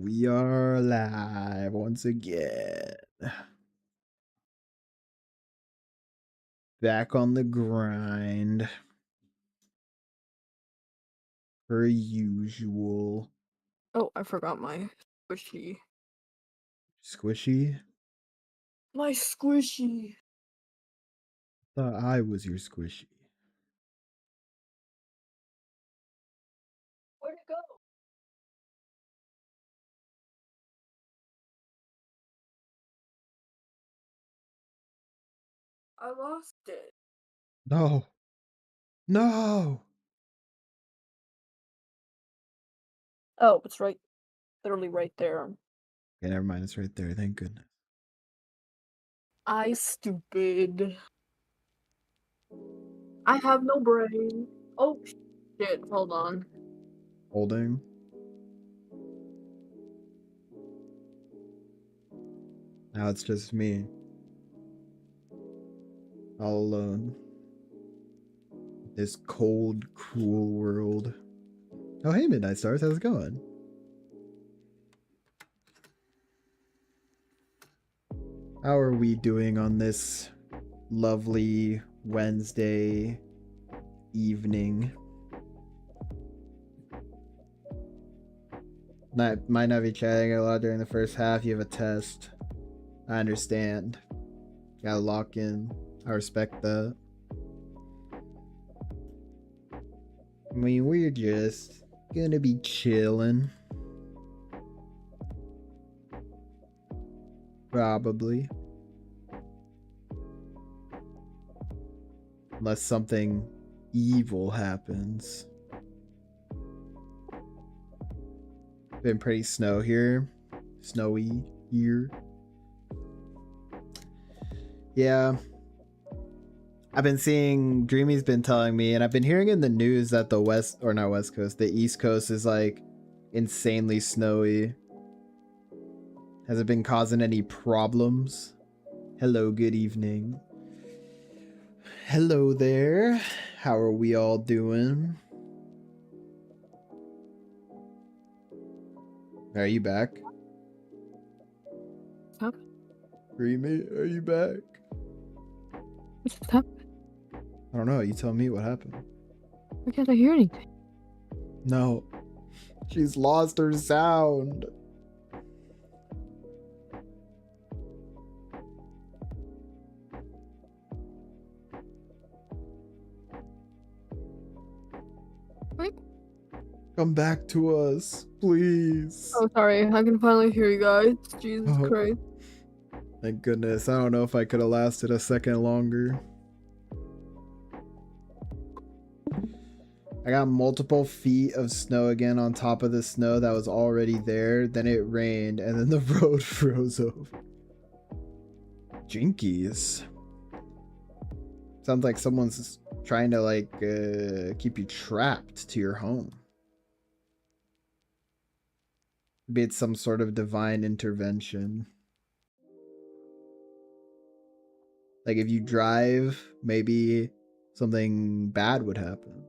We are live once again. Back on the grind. Per usual. Oh, I forgot my squishy. Squishy? My squishy. Thought I was your squishy. Where'd it go? I lost it. No. No! Oh, it's right, literally right there. Okay, never mind. It's right there. Thank goodness. I stupid. I have no brain. Oh, shit. Hold on. Holding. Now it's just me. All alone. This cold, cruel world. Oh, hey, Midnight Stars. How's it going? How are we doing on this lovely Wednesday evening? Might not be chatting a lot during the first half. You have a test. I understand. Gotta lock in. I respect that. I mean, we're just gonna be chilling. Probably. Unless something evil happens. Been pretty snowy here. Yeah. I've been seeing Dreamy's been telling me, and I've been hearing in the news that the the East Coast is like insanely snowy. Has it been causing any problems? Hello, good evening. Hello there. How are we all doing? Are you back? Stop. Dreamy, are you back? Stop. I don't know. You tell me what happened. Why can't I hear anything? No. She's lost her sound. Wait. Come back to us, please. Oh, sorry. I can finally hear you guys. Jesus Oh, Christ. thank goodness. I don't know if I could have lasted a second longer. I got multiple feet of snow again on top of the snow that was already there. Then it rained and then the road froze over. Jinkies. Sounds like someone's trying to like keep you trapped to your home. Maybe it's some sort of divine intervention. Like if you drive, maybe something bad would happen.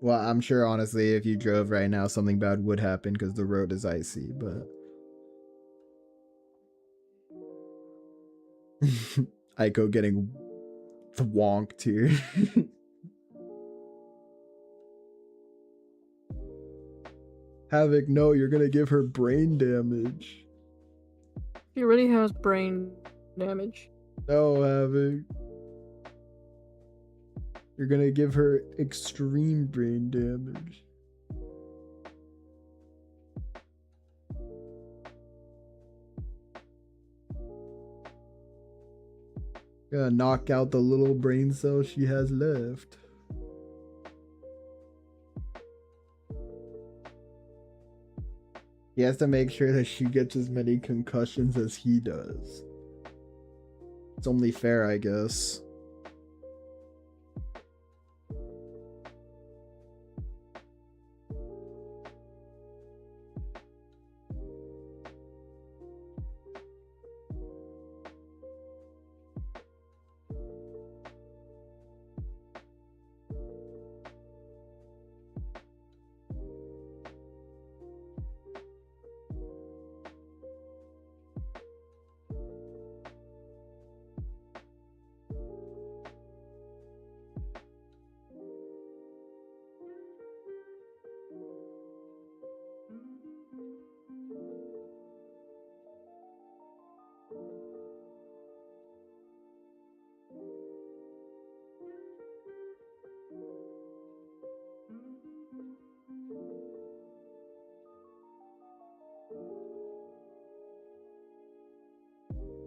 Well, I'm sure honestly if you drove right now something bad would happen because the road is icy, but Aiko getting thwonked here. Havoc, no, you're gonna give her brain damage. She already has brain damage. No, Havoc. You're gonna give her extreme brain damage. Gonna knock out the little brain cells she has left. He has to make sure that she gets as many concussions as he does. It's only fair, I guess.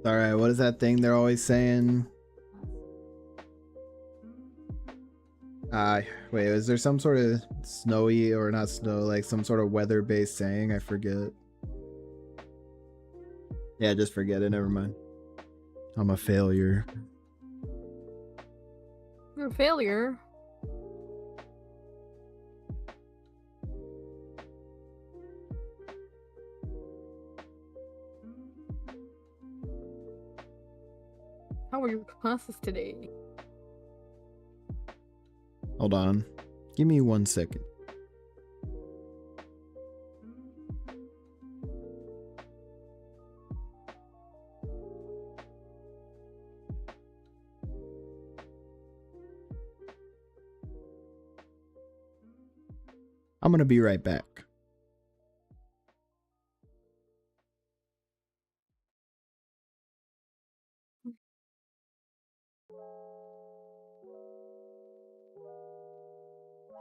All right, what is that thing they're always saying? Wait, is there some sort of snowy or not snow, like some sort of weather-based saying? I forget. Yeah, just forget it. Never mind. I'm a failure. You're a failure. How were your classes today? Hold on. Give me 1 second. I'm gonna be right back.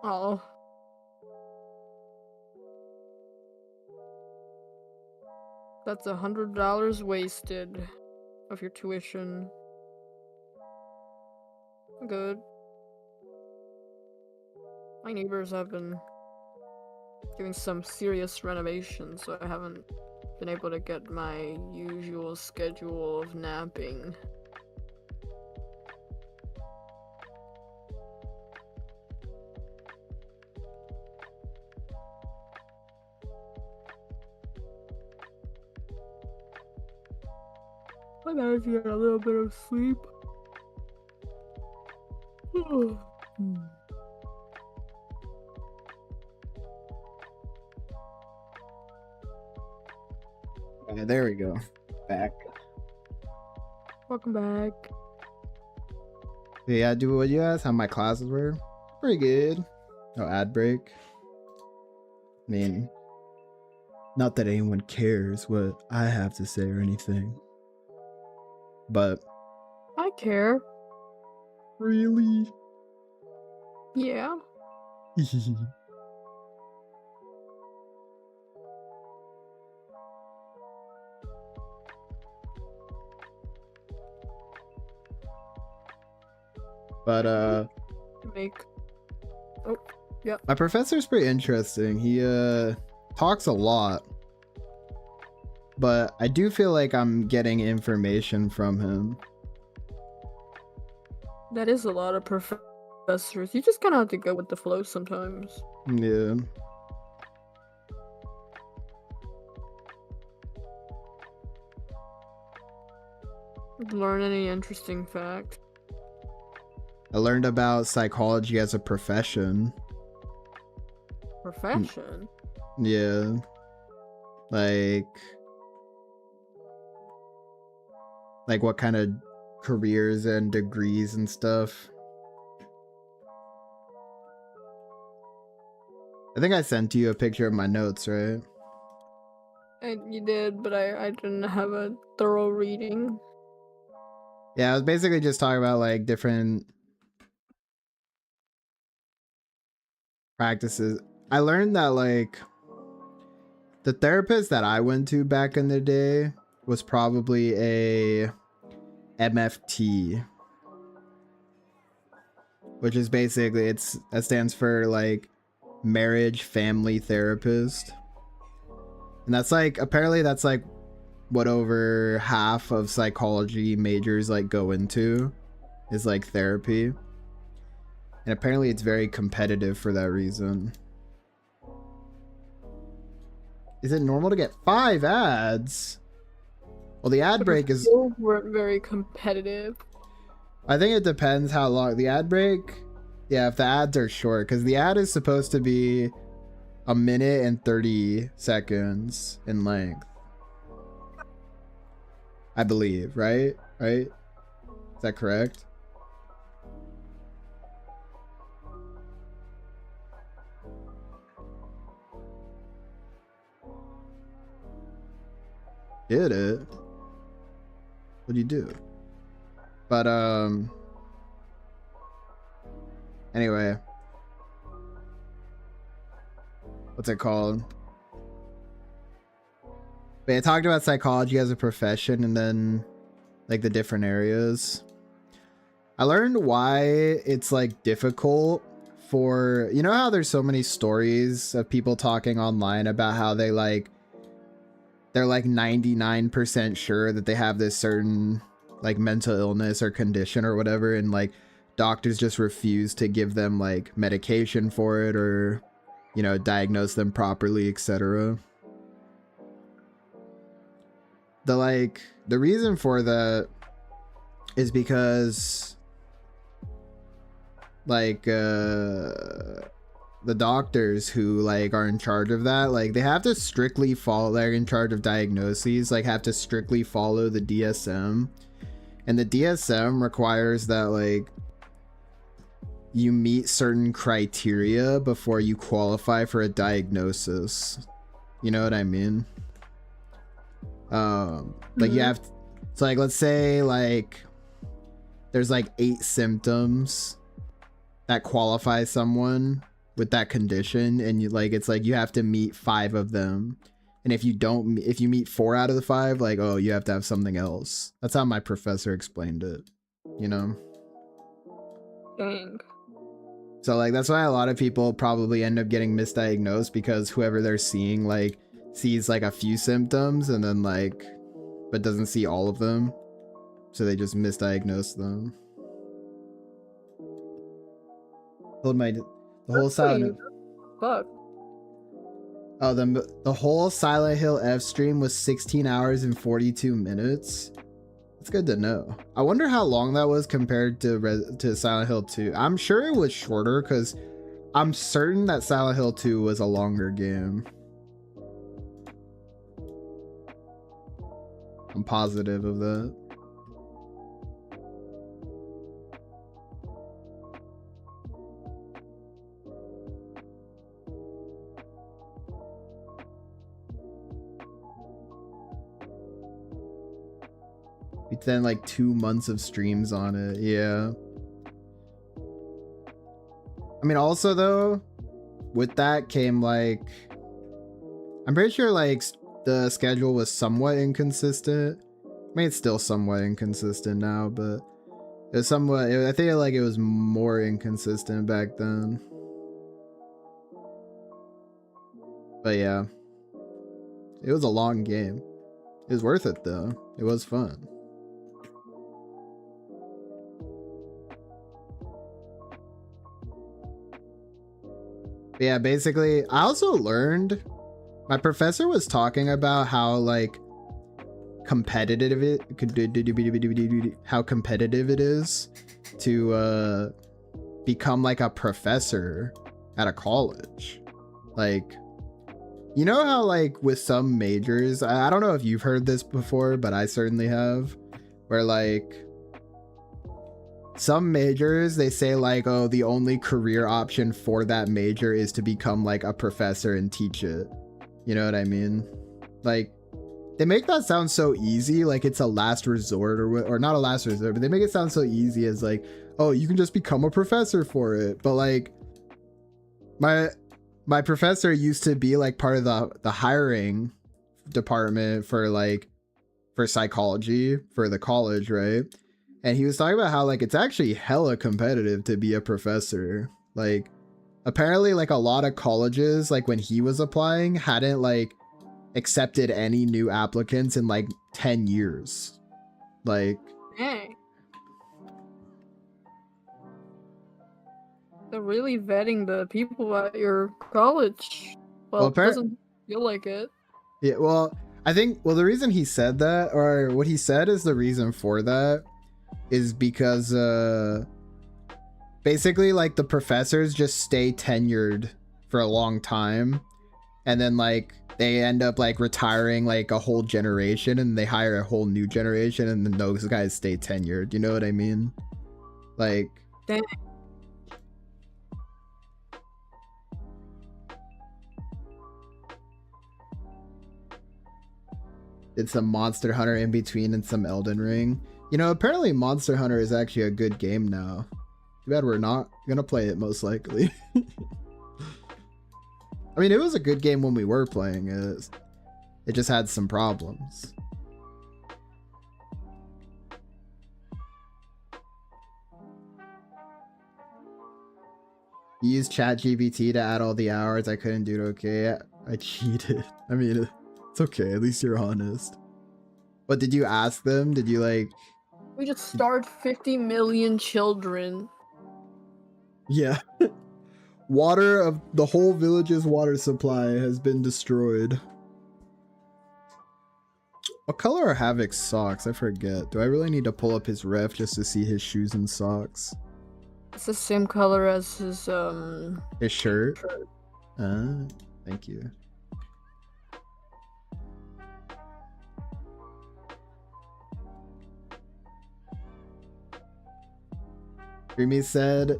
Oh. That's $100 wasted of your tuition. Good. My neighbors have been doing some serious renovations, so I haven't been able to get my usual schedule of napping. I managed to get a little bit of sleep. Okay, there we go. Back. Welcome back. Yeah, do what you asked. How my classes were? Pretty good. No ad break. I mean, not that anyone cares what I have to say or anything. But I care. really? Yeah. But Make. Oh, yeah. my professor's pretty interesting. He talks a lot. But I do feel like I'm getting information from him. That is a lot of professors. You just kind of have to go with the flow sometimes. Yeah. Learn any interesting fact. I learned about psychology as a profession. Profession? Yeah. Like what kind of careers and degrees and stuff. I think I sent you a picture of my notes, right? You did, but I didn't have a thorough reading. Yeah, I was basically just talking about like different practices. I learned that like the therapist that I went to back in the day was probably a MFT, which is basically that stands for like marriage family therapist. And that's like apparently that's like what over half of psychology majors like go into is like therapy. And apparently it's very competitive for that reason. Is it normal to get 5 ads? Well, the ad break is... Still weren't very competitive. I think it depends how long. The ad break... Yeah, if the ads are short. Because the ad is supposed to be 1 minute and 30 seconds in length. I believe, right? Right? Is that correct? Did it? What do you do? But anyway, what's it called? But I talked about psychology as a profession and then like the different areas. I learned why it's like difficult for, you know how there's so many stories of people talking online about how they're like 99% sure that they have this certain like mental illness or condition or whatever, and like doctors just refuse to give them like medication for it or, you know, diagnose them properly, etc. The reason for that is because like the doctors who like are in charge of that, like they have to strictly follow, they're in charge of diagnoses, like have to strictly follow the DSM, and the DSM requires that like you meet certain criteria before you qualify for a diagnosis. You know what I mean? Like you have so like let's say like there's like 8 symptoms that qualify someone with that condition, and you like it's like you have to meet 5 of them, and if you meet 4 out of the 5, like, oh, you have to have something else. That's how my professor explained it, you know. Dang. So like that's why a lot of people probably end up getting misdiagnosed, because whoever they're seeing like sees like a few symptoms and then like but doesn't see all of them, so they just misdiagnose them. Hold my the whole Silent Fuck. Oh, the whole Silent Hill F stream was 16 hours and 42 minutes. That's good to know. I wonder how long that was compared to Silent Hill 2. I'm sure it was shorter, because I'm certain that Silent Hill 2 was a longer game. I'm positive of that. It's then like 2 months of streams on it. Yeah. I mean, also though, with that came like, I'm pretty sure like the schedule was somewhat inconsistent. I mean, it's still somewhat inconsistent now, but it was somewhat, I think like it was more inconsistent back then. But yeah, it was a long game. It was worth it though. It was fun. But yeah, basically, I also learned, my professor was talking about how like competitive it is to become like a professor at a college. Like, you know how like with some majors, I don't know if you've heard this before, but I certainly have, where like some majors, they say like, oh, the only career option for that major is to become like a professor and teach it. You know what I mean? Like, they make that sound so easy, like it's a last resort, or not a last resort, but they make it sound so easy as like, oh, you can just become a professor for it. But like, my professor used to be like part of the hiring department for psychology for the college, right? And he was talking about how like it's actually hella competitive to be a professor. Like, apparently like a lot of colleges, like when he was applying, hadn't like accepted any new applicants in like 10 years. Like, Dang. They're really vetting the people at your college. Well, it doesn't feel like it. Yeah, well, I think, well, the reason he said that, or what he said is the reason for that, is because basically like the professors just stay tenured for a long time, and then like they end up like retiring like a whole generation, and they hire a whole new generation, and then those guys stay tenured. You know what I mean? Like, dang. It's some Monster Hunter in between and some Elden Ring. You know, apparently Monster Hunter is actually a good game now. Too bad we're not gonna play it, most likely. I mean, it was a good game when we were playing it. It just had some problems. You used ChatGPT to add all the hours. I couldn't do it. Okay, I cheated. I mean, it's okay. At least you're honest. But did you ask them? Did you like? We just starved 50 million children. Yeah. Water of the whole village's water supply has been destroyed. What color are Havoc's socks? I forget. Do I really need to pull up his ref just to see his shoes and socks? It's the same color as his shirt. shirt. Thank you. Dreamy said,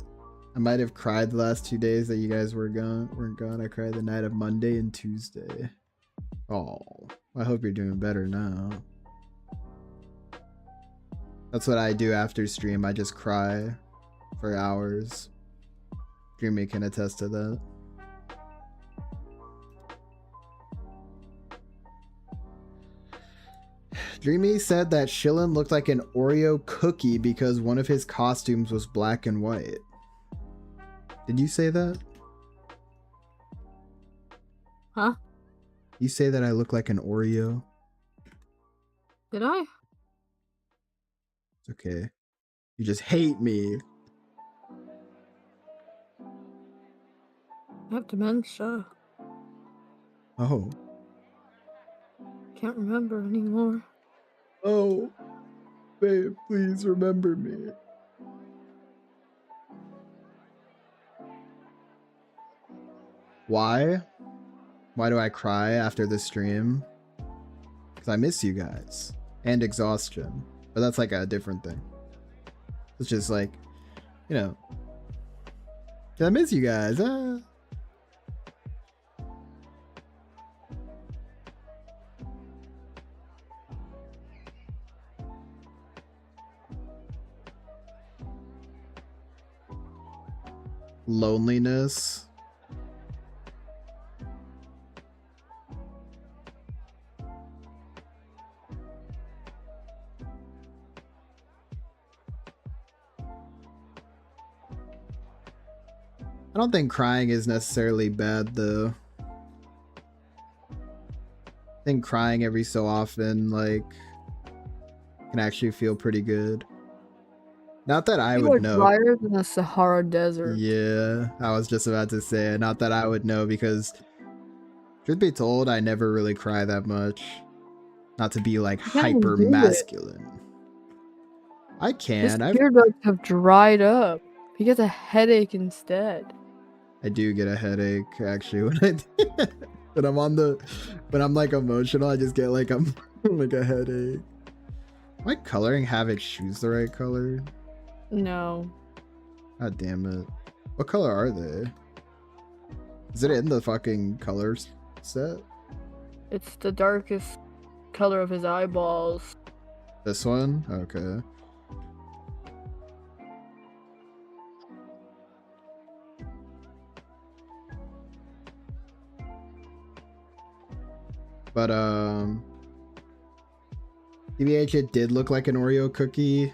I might have cried the last 2 days that you guys weren't gone. I cried the night of Monday and Tuesday. Oh, I hope you're doing better now. That's what I do after stream. I just cry for hours. Dreamy can attest to that. Dreamy said that Shilin looked like an Oreo cookie because one of his costumes was black and white. Did you say that? Huh? You say that I look like an Oreo? Did I? It's okay. You just hate me. I have dementia. Oh. Can't remember anymore. Oh. Babe, please remember me. Why? Why do I cry after the stream? Because I miss you guys. And exhaustion. But that's like a different thing. It's just like, you know. 'Cause I miss you guys. Loneliness. I don't think crying is necessarily bad though. I think crying every so often like can actually feel pretty good. Not that I would know. Drier than the Sahara Desert. Yeah, I was just about to say it. Not that I would know because truth be told, I never really cry that much. Not to be like hyper masculine. I can. His tear ducts have dried up. He gets a headache instead. I do get a headache actually when I'm like emotional. I just get like like a headache. Am I coloring Havoc's shoes the right color? No. God damn it. What color are they? Is it in the fucking color set? It's the darkest color of his eyeballs. This one? Okay. But TBH, it did look like an Oreo cookie.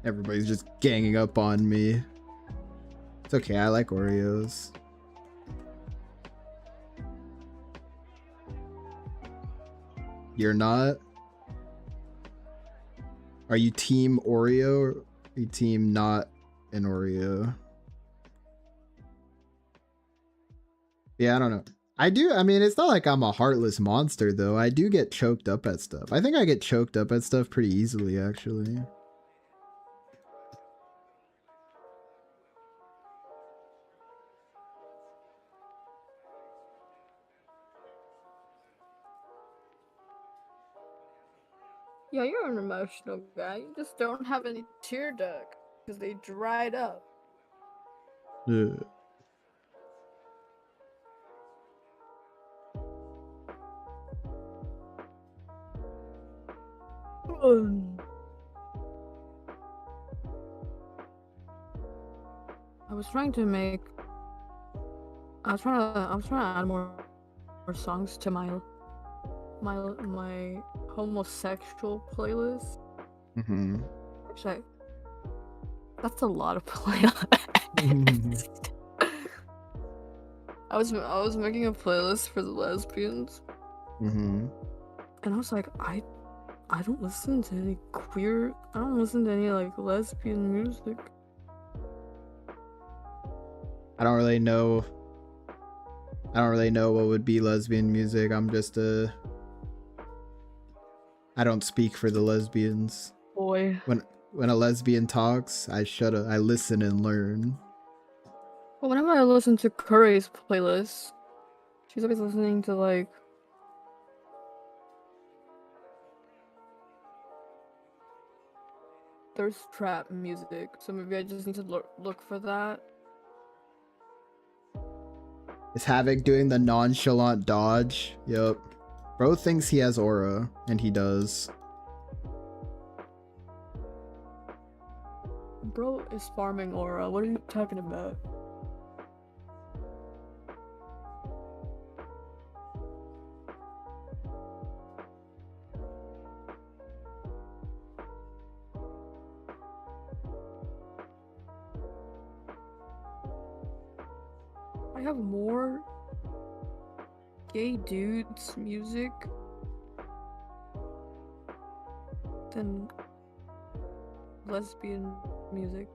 Everybody's just ganging up on me. It's okay, I like Oreos. You're not? Are you team Oreo or are you team not an Oreo? Yeah, I don't know. I mean, it's not like I'm a heartless monster though. I do get choked up at stuff. I think I get choked up at stuff pretty easily actually. Yeah, you're an emotional guy. You just don't have any tear ducts because they dried up. Yeah. I was trying to add more songs to my my homosexual playlist. Mm-hmm. Actually, that's a lot of playlists. I was making a playlist for the lesbians, Mm-hmm. and I was like, I don't listen to any queer. I don't listen to any like lesbian music. I don't really know what would be lesbian music. I don't speak for the lesbians. Boy. When a lesbian talks, I listen and learn. But whenever I listen to Curry's playlist, she's always listening to like thirst trap music. So maybe I just need to look for that. Is Havoc doing the nonchalant dodge? Yep. Bro thinks he has aura, and he does. Bro is farming aura. What are you talking about? I have more gay dudes music than lesbian music.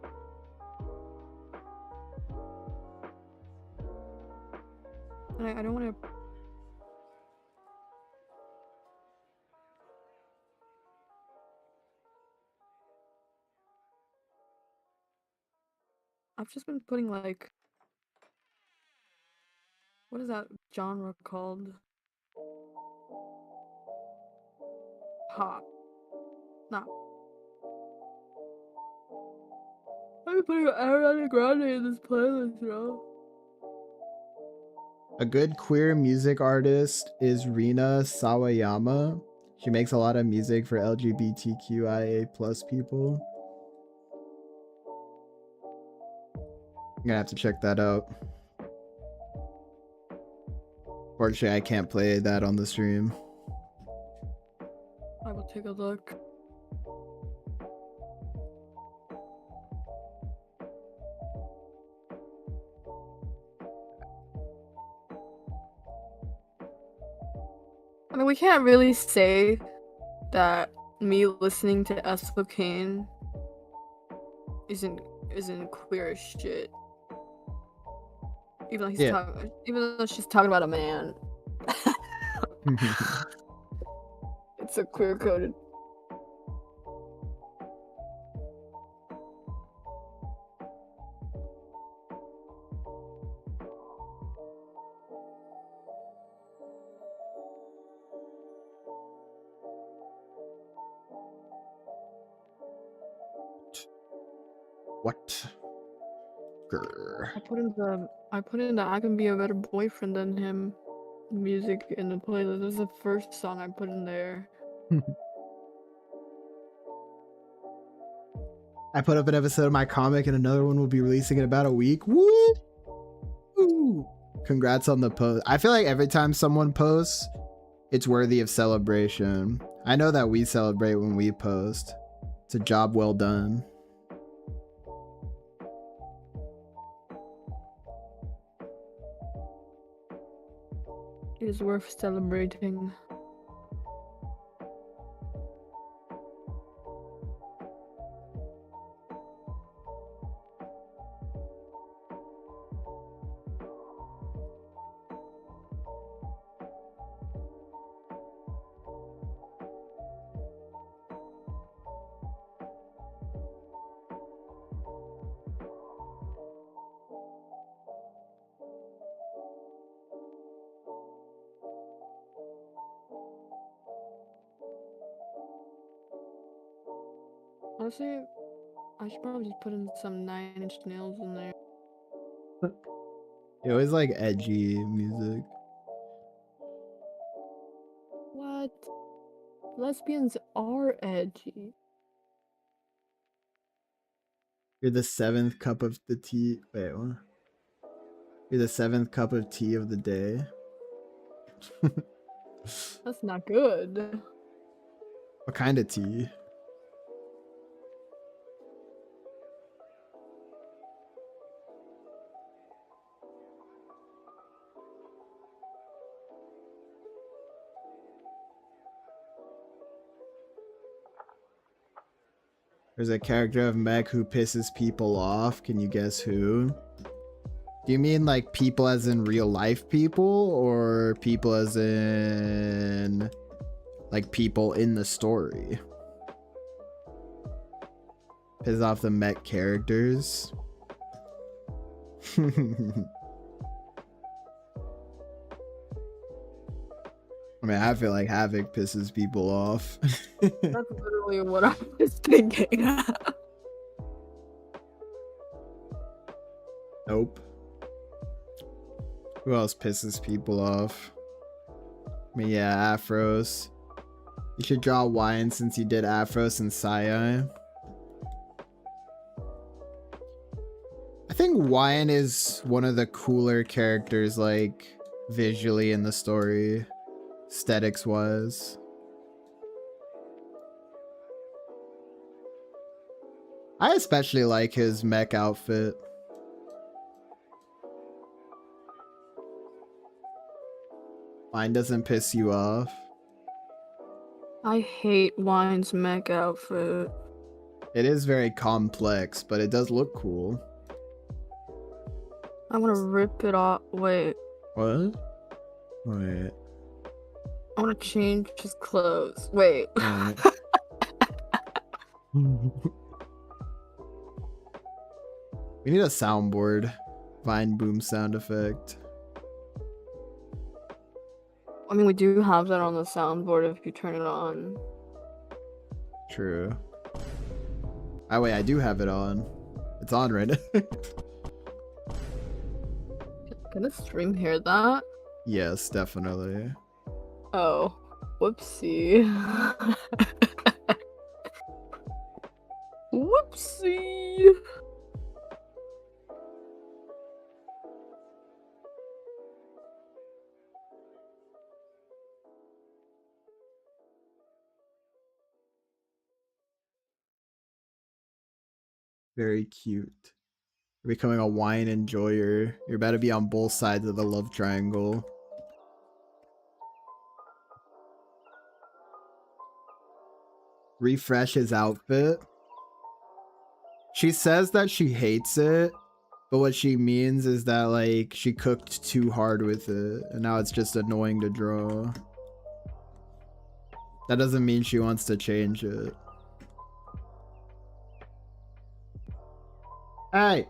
And I don't want to. I've just been putting like. What is that genre called? Pop. Not. I'm putting Ariana Grande in this playlist, bro. A good queer music artist is Rina Sawayama. She makes a lot of music for LGBTQIA plus people. I'm gonna have to check that out. Fortunately, I can't play that on the stream. I will take a look. I mean, we can't really say that me listening to Ethel Kane isn't queer as shit. Even though she's talking about a man. It's a queer coded. What? Grr. I put in the I can be a better boyfriend than him music in the playlist. This is the first song I put in there. I put up an episode of my comic and another one will be releasing in about a week. Woo! Woo! Congrats on the post. I feel like every time someone posts, it's worthy of celebration. I know that we celebrate when we post. It's a job well done. It is worth celebrating. Honestly, I should probably just put in some 9 Inch Nails in there. You always like edgy music. What? Lesbians are edgy. You're the 7th cup of the tea. Wait, what? You're the 7th cup of tea of the day. That's not good. What kind of tea? There's a character of Mech who pisses people off. Can you guess who? Do you mean like people as in real life people, or people as in like people in the story? Piss off the Mech characters. I mean, I feel like Havoc pisses people off. That's literally what I was thinking. Nope. Who else pisses people off? I mean, yeah, Afros. You should draw Wine since you did Afros and Sai. I think Wine is one of the cooler characters, like, visually in the story, aesthetics-wise. I especially like his mech outfit. Mine doesn't piss you off. I hate Wine's mech outfit. It is very complex, but it does look cool. I want to rip it off. Wait. What? Wait. I want to change his clothes. Wait. Wait. We need a soundboard. Vine boom sound effect. I mean, we do have that on the soundboard if you turn it on. True. Oh wait, I do have it on. It's on right now. Can the stream hear that? Yes, definitely. Oh. Whoopsie. Whoopsie. Very cute. You're becoming a wine enjoyer. You're about to be on both sides of the love triangle. Refresh his outfit. She says that she hates it, but what she means is that like she cooked too hard with it and now it's just annoying to draw. That doesn't mean she wants to change it. Hey!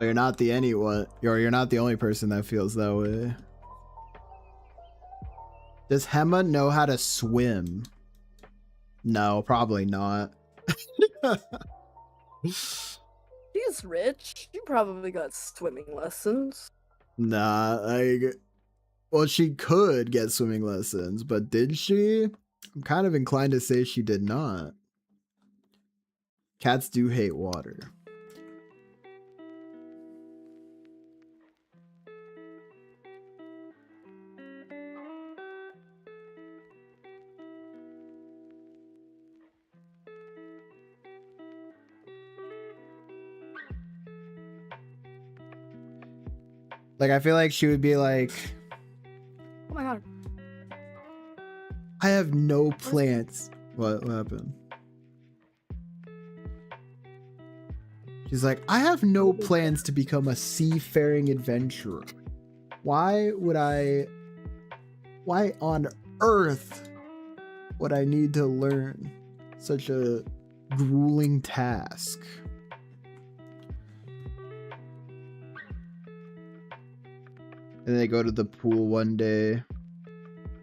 You're not the you're not the only person that feels that way. Does Hema know how to swim? No, probably not. She's rich. She probably got swimming lessons. Nah, well, she could get swimming lessons, but did she? I'm kind of inclined to say she did not. Cats do hate water. Like, I feel like she would be like, Oh my god. I have no plans. What happened? She's like, I have no plans to become a seafaring adventurer. Why on earth would I need to learn such a grueling task? And they go to the pool one day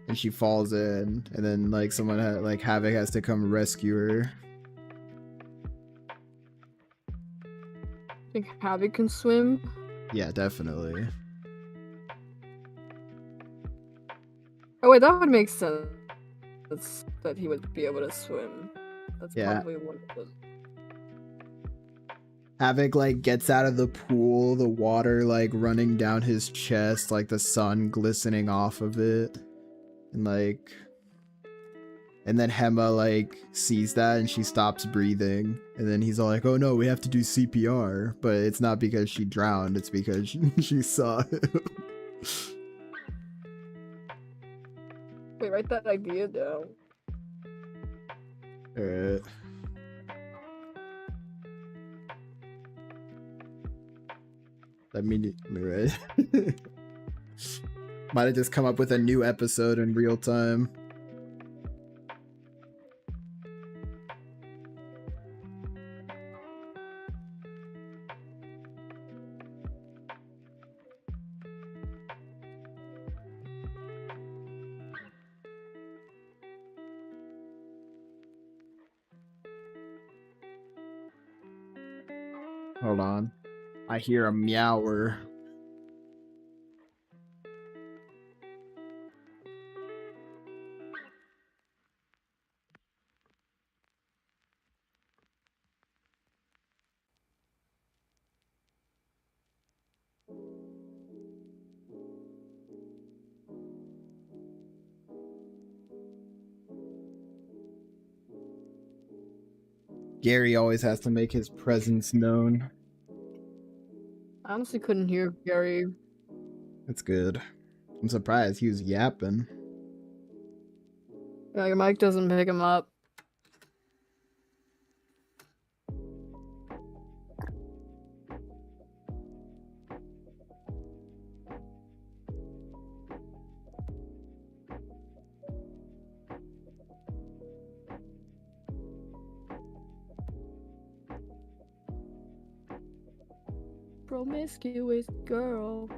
and she falls in, and then like someone like Havoc has to come rescue her. Think Havoc can swim? Yeah, definitely. Oh wait, that would make sense. That he would be able to swim. That's probably one of the... Havoc like gets out of the pool, the water like running down his chest, like the sun glistening off of it. And then Hema like sees that and she stops breathing. And then he's all like, oh no, we have to do CPR. But it's not because she drowned, it's because she saw him. Wait, write that idea down. Alright. Let me write. Might have just come up with a new episode in real time. Hold on. I hear a meower. Gary always has to make his presence known. I honestly couldn't hear Gary. That's good. I'm surprised he was yapping. Yeah, your mic doesn't pick him up. Promiscuous girl.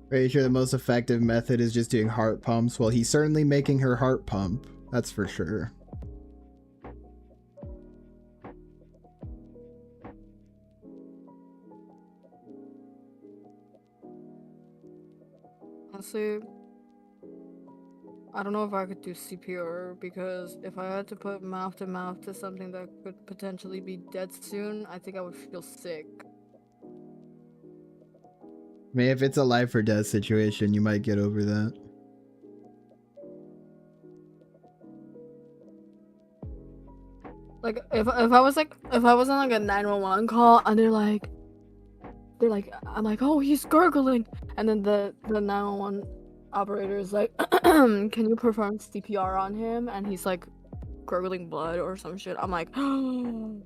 Pretty sure the most effective method is just doing heart pumps. Well, he's certainly making her heart pump. That's for sure. Honestly, I don't know if I could do CPR, because if I had to put mouth to mouth to something that could potentially be dead soon, I think I would feel sick. I mean, if it's a life or death situation, you might get over that. Like if I was on like a 911 call and they're like, I'm like, oh, he's gurgling, and then the 911 operator is like, can you perform CPR on him? And he's like gurgling blood or some shit. I'm like, well,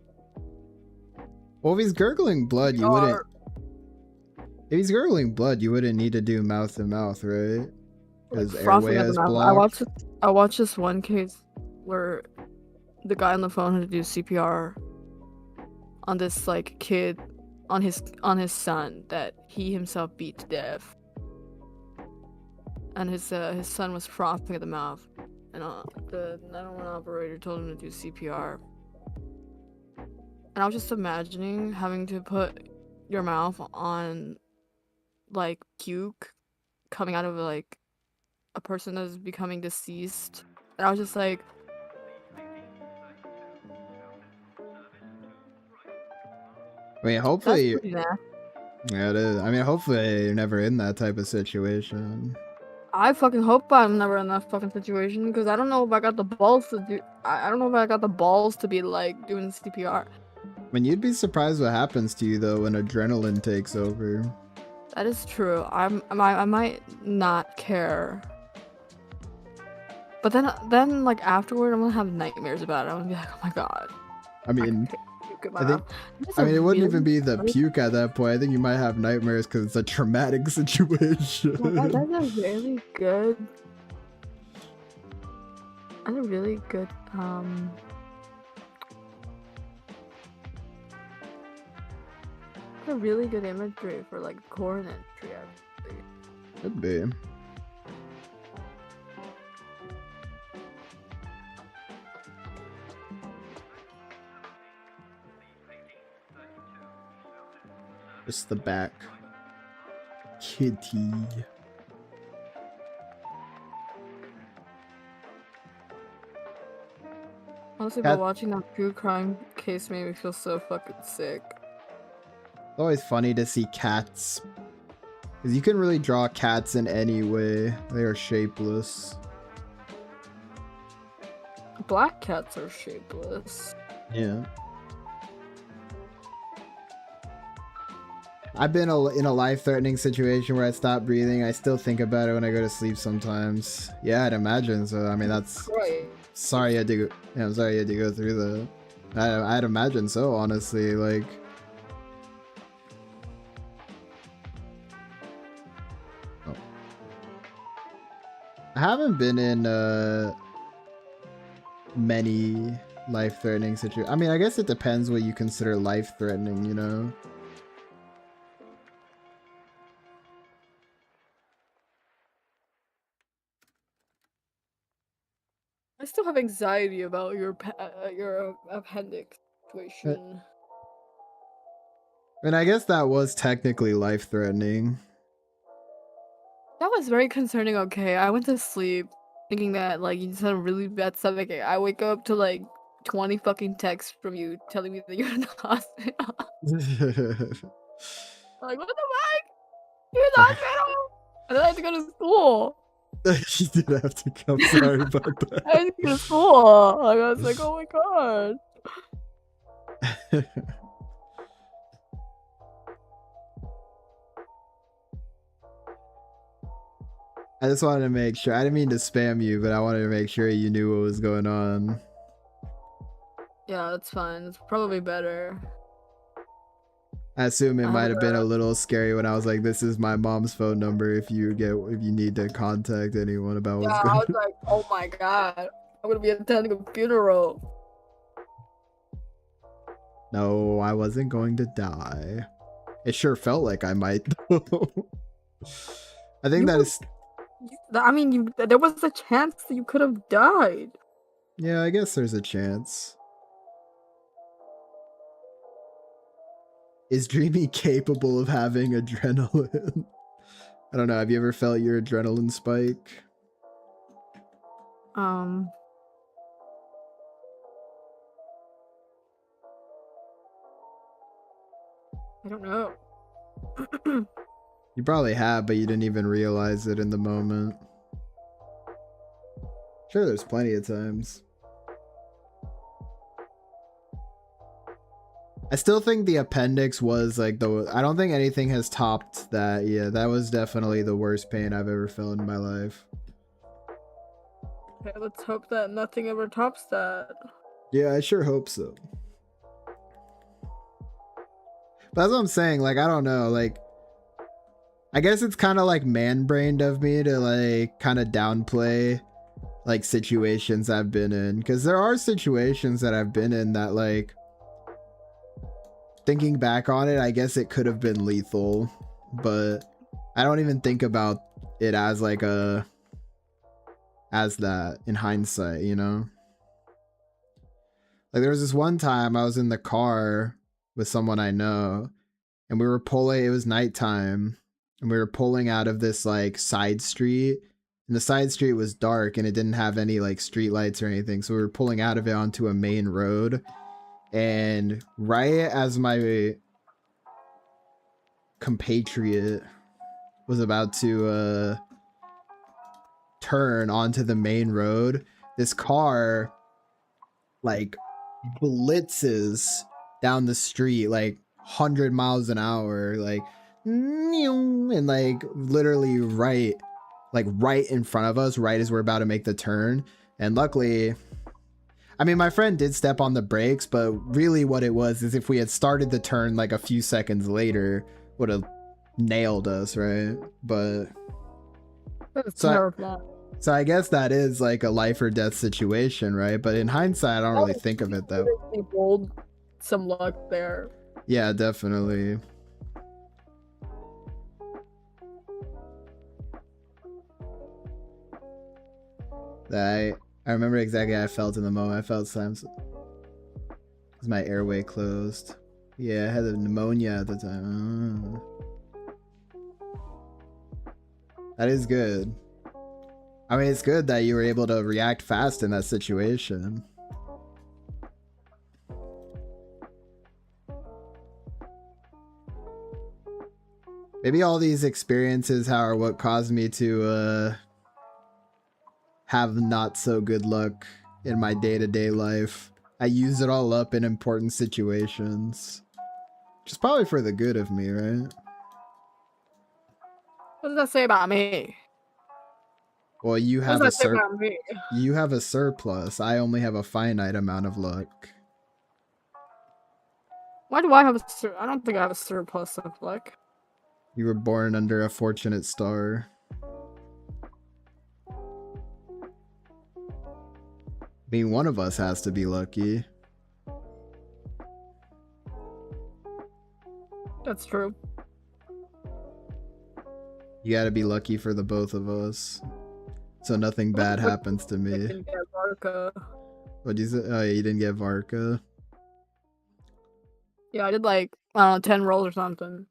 if he's gurgling blood, you wouldn't. If he's gurgling blood, you wouldn't need to do mouth to mouth, right? Because airway is blocked. I watched this one case where the guy on the phone had to do CPR on this like kid, on his son that he himself beat to death, and his son was frothing at the mouth, and the 911 operator told him to do CPR. And I was just imagining having to put your mouth on like puke coming out of like a person that is becoming deceased, and I was just like, I mean, That's hopefully, pretty nasty. yeah, it is. I mean, hopefully you're never in that type of situation. I fucking hope I'm never in that fucking situation because I don't know if I got the balls to do. I don't know if I got the balls to be like doing CPR. I mean, you'd be surprised what happens to you though when adrenaline takes over. That is true. I might not care. But then like afterward, I'm gonna have nightmares about it. I'm gonna be like, oh my god. I mean, Puke in my I think. mouth. That's I a mean, it wouldn't really even be the funny- puke at that point. I think you might have nightmares because it's a traumatic situation. Oh my god, that's a really good. That's a really good That's a really good imagery for like corn entry actually. Could be. Just the back. Kitty. Honestly, Cat- but watching that true crime case made me feel so fucking sick. It's always funny to see cats. Because you can really draw cats in any way. They are shapeless. Black cats are shapeless. Yeah. I've been in a life-threatening situation where I stopped breathing. I still think about it when I go to sleep sometimes. Yeah, I'd imagine. So, I mean, that's... Right. Sorry you had to go... Yeah, I'm sorry you had to go through that. I'd imagine so, honestly. Like... Oh. I haven't been in, many life-threatening situations. I mean, I guess it depends what you consider life-threatening, you know? I still have anxiety about your appendix situation. And I guess that was technically life-threatening. That was very concerning. Okay, I went to sleep thinking that like you just had a really bad stomachache. I wake up to like 20 fucking texts from you telling me that you're in the hospital. Like, what the fuck? You're in the hospital? And then I had to go to school. You did have to come. Sorry about that. I had to go to school. Like, I was like, oh my god. I just wanted to make sure. I didn't mean to spam you, but I wanted to make sure you knew what was going on. Yeah, that's fine. It's probably better. I assume it might have been a little scary when I was like, "This is my mom's phone number. If you need to contact anyone about what's going I was on." like, oh my god, I'm gonna be attending a funeral. No, I wasn't going to die. It sure felt like I might, though. I think that is. I mean, there was a chance that you could have died. Yeah, I guess there's a chance. Is Dreamy capable of having adrenaline? I don't know. Have you ever felt your adrenaline spike? I don't know. You probably have, but you didn't even realize it in the moment. Sure, there's plenty of times. I still think the appendix was like I don't think anything has topped that. Yeah, that was definitely the worst pain I've ever felt in my life. Okay, let's hope that nothing ever tops that. Yeah, I sure hope so. But that's what I'm saying. Like, I don't know. Like, I guess it's kind of like man-brained of me to like kind of downplay like situations I've been in, because there are situations that I've been in that, like, thinking back on it, I guess it could have been lethal, but I don't even think about it as like as that in hindsight, you know? Like, there was this one time I was in the car with someone I know, and we were pulling, it was nighttime, and we were pulling out of this like side street, and the side street was dark and it didn't have any like street lights or anything, so we were pulling out of it onto a main road. And right as my compatriot was about to turn onto the main road, this car like blitzes down the street like 100 miles an hour, like, and like literally right in front of us, right as we're about to make the turn. And luckily, I mean, my friend did step on the brakes, but really what it was is if we had started the turn like a few seconds later, would have nailed us, right? But That's so terrible. so I guess that is like a life or death situation, right? But in hindsight, I don't really think of it that. Rolled some luck there. Yeah, definitely. I remember exactly how I felt in the moment. I felt sometimes my airway closed. Yeah, I had the pneumonia at the time. That is good. I mean, it's good that you were able to react fast in that situation. Maybe all these experiences are what caused me to have not so good luck in my day-to-day life. I use it all up in important situations. Which is probably for the good of me, right? What does that say about me? Well, you What have does that say about me? you have a surplus. I only have a finite amount of luck. Why do I have a I don't think I have a surplus of luck. You were born under a fortunate star. I mean, one of us has to be lucky. That's true. You gotta be lucky for the both of us, so nothing bad happens to me. Didn't get Varka. What'd you say? Oh, yeah, you didn't get Varka? Yeah, I did like, I don't know, 10 rolls or something.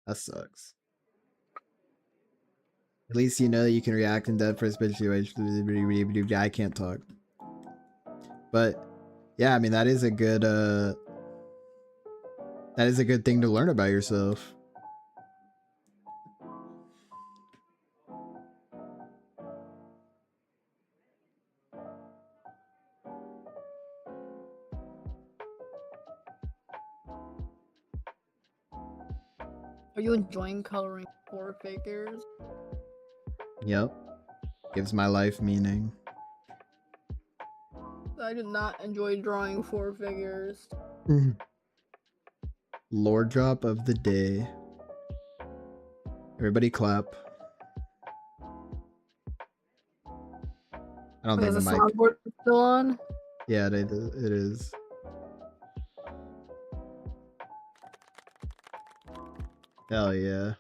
That sucks. At least you know that you can react in depth for a situation. I can't talk. But yeah, I mean, that is a good thing to learn about yourself. Are you enjoying coloring four figures? Yep. Gives my life meaning. I did not enjoy drawing four figures. Lore drop of the day. Everybody clap. I don't think the mic. Soundboard still on? Yeah, it is. Hell yeah.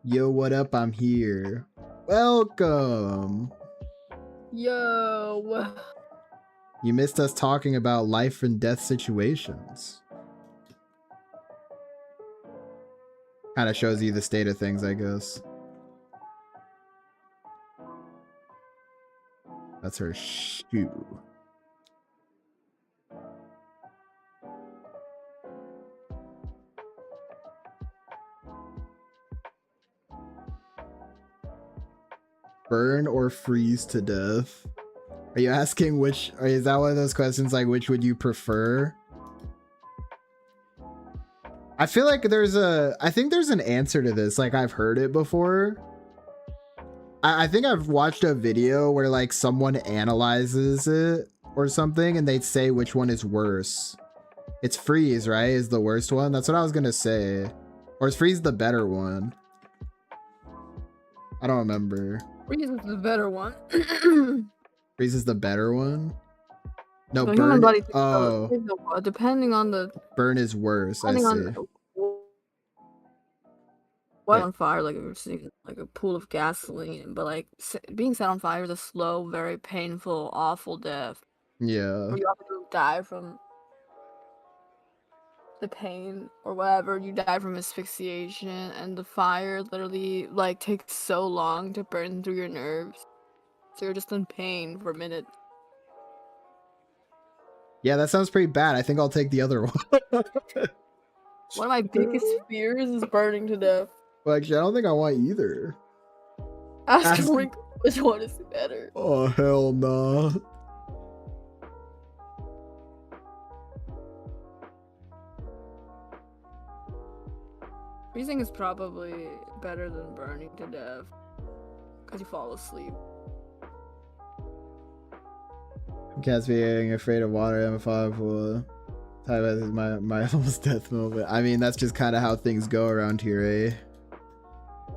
Yo, what up? I'm here. Welcome. Yo. You missed us talking about life and death situations. Kind of shows you the state of things, I guess. That's her shoe. Burn or freeze to death? Are you asking which, or is that one of those questions like which would you prefer? I feel like I think there's an answer to this. Like I've heard it before. I think I've watched a video where like someone analyzes it or something and they'd say which one is worse. It's freeze, right? Is the worst one? That's what I was gonna say. Or is freeze the better one? I don't remember. Freeze is the better one. Freeze is the better one? No, So burn. Depending on the. Burn is worse, I see. What on fire, like if seeing like a pool of gasoline, but like being set on fire is a slow, very painful, awful death. Yeah. Where you have to die from the pain or whatever. You die from asphyxiation, and the fire literally like takes so long to burn through your nerves, so you're just in pain for a minute. Yeah, that sounds pretty bad. I think I'll take the other one. One of my biggest fears is burning to death. Well, actually, I don't think I want either. Ask Wrinkle which one is better. Oh, hell nah. Freezing is probably better than burning to death. Because you fall asleep. Cats being afraid of water. I'm a fire pool. Type as my almost death moment. I mean, that's just kind of how things go around here, eh?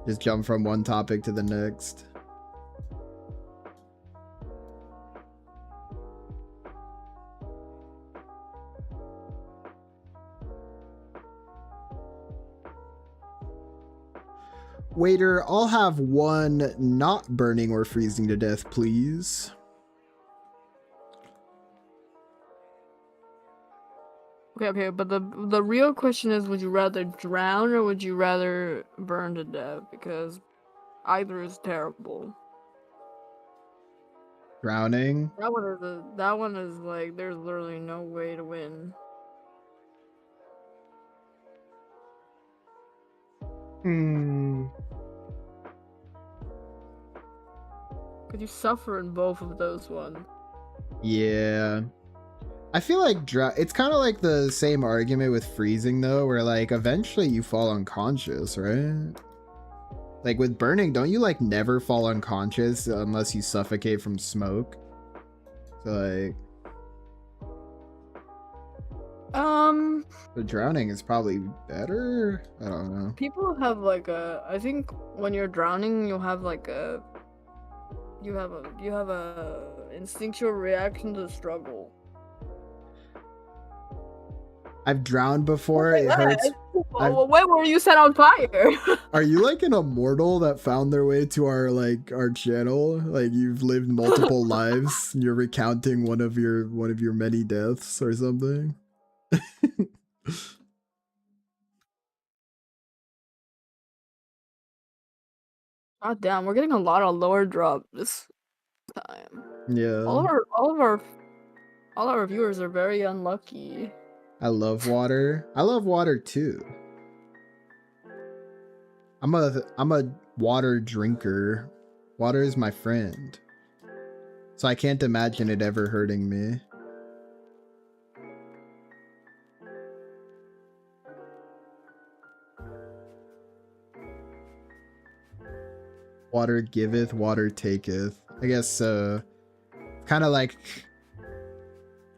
Just jump from one topic to the next. Waiter, I'll have one not burning or freezing to death, please. Okay, but the real question is, would you rather drown or would you rather burn to death? Because either is terrible. Drowning? That one is like, there's literally no way to win. Could you suffer in both of those ones? Yeah. I feel like it's kind of like the same argument with freezing though, where like eventually you fall unconscious, right? Like with burning, don't you like never fall unconscious unless you suffocate from smoke? So like the drowning is probably better. I don't know. People have like I think when you're drowning, you have a instinctual reaction to struggle. I've drowned before. It hurts. Well, when were you set on fire? Are you like an immortal that found their way to our channel? Like you've lived multiple lives and you're recounting one of your many deaths or something? God damn, we're getting a lot of lower drop this time. Yeah. All of our viewers are very unlucky. I love water. I love water too. I'm a water drinker. Water is my friend. So I can't imagine it ever hurting me. Water giveth, water taketh. I guess kind of like,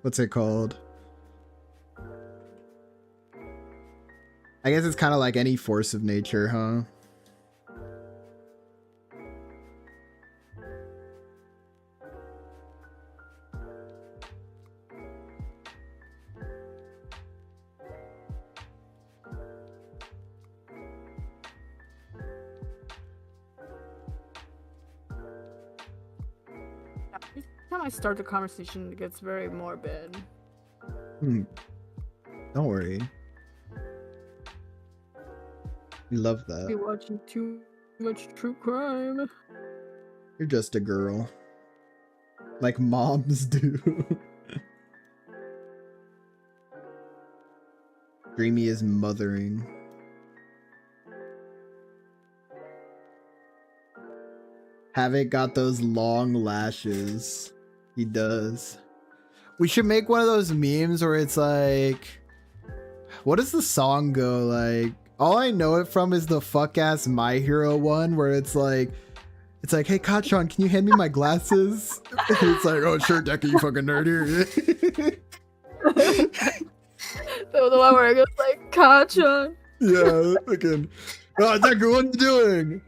what's it called? I guess it's kind of like any force of nature, huh? Every time I start the conversation, it gets very morbid. Don't worry. We love that. You're watching too much true crime. You're just a girl. Like moms do. Dreamy is mothering. Havoc got those long lashes. He does. We should make one of those memes where it's like, what does the song go like? All I know it from is the fuck ass My Hero one where it's like, hey Kachon, can you hand me my glasses? It's like, oh sure, Deku, you fucking nerd here. The one where it goes like, Kachon. Yeah, fucking. Oh, Deku, what are you doing?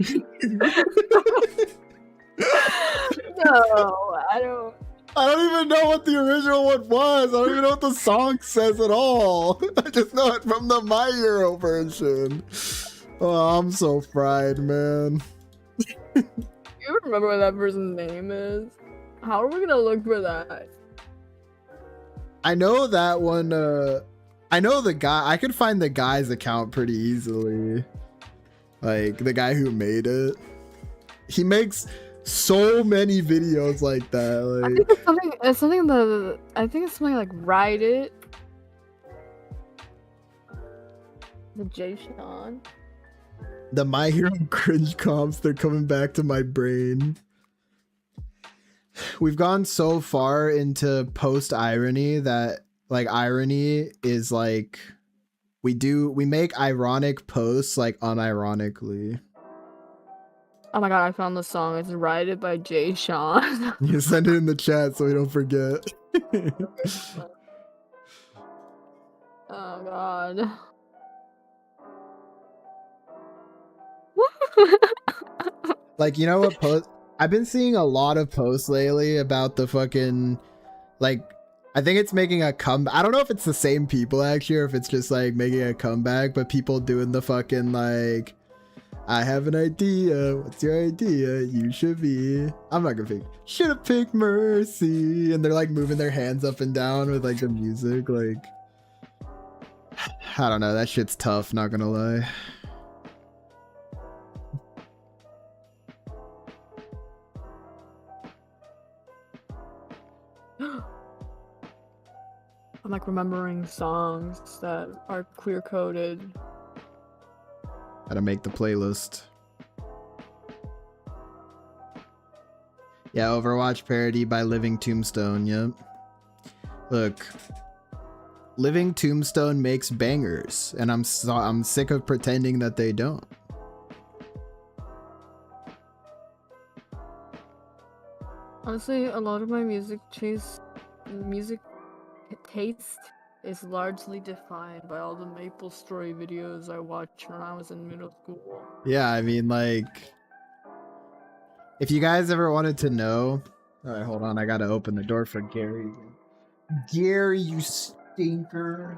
No, I don't even know what the original one was. I don't even know what the song says at all. I just know it from the My Hero version. Oh, I'm so fried, man. You remember what that person's name is? How are we gonna look for that? I know that one. I know the guy. I could find the guy's account pretty easily. Like the guy who made it. He makes so many videos like that. Like, I think it's something like Ride It. The Jay Sean. The My Hero cringe comps, they're coming back to my brain. We've gone so far into post irony that like irony is like we make ironic posts like unironically. Oh my god, I found the song. It's Ride It by Jay Sean. You send it in the chat so we don't forget. Oh god. Like, you know what post I've been seeing a lot of posts lately about the fucking like I think it's making a comeback. I don't know if it's the same people actually or if it's just like making a comeback, but people doing the fucking like I have an idea. What's your idea? You should be. I'm not gonna pick. Should have picked Mercy. And they're like moving their hands up and down with like the music. Like, I don't know. That shit's tough. Not gonna lie. I'm like remembering songs that are queer coded. Gotta make the playlist. Yeah, Overwatch parody by Living Tombstone. Yep. Look, Living Tombstone makes bangers, and I'm sick of pretending that they don't. Honestly, a lot of my music taste is largely defined by all the Maple Story videos I watched when I was in middle school. Yeah, I mean, like, if you guys ever wanted to know, all right, hold on, I gotta open the door for Gary. Gary, you stinker.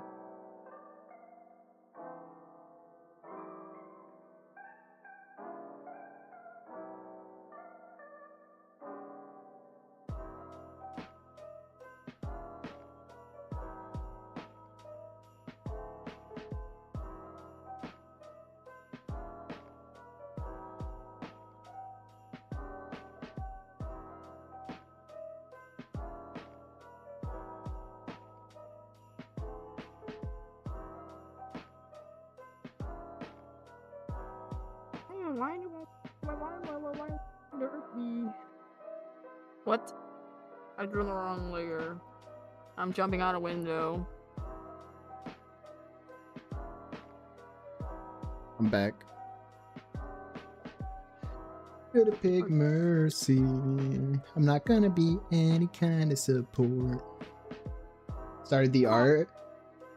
What? I drew the wrong layer. I'm jumping out a window. I'm back. Gonna pick Mercy. I'm not gonna be any kind of support. Started the art.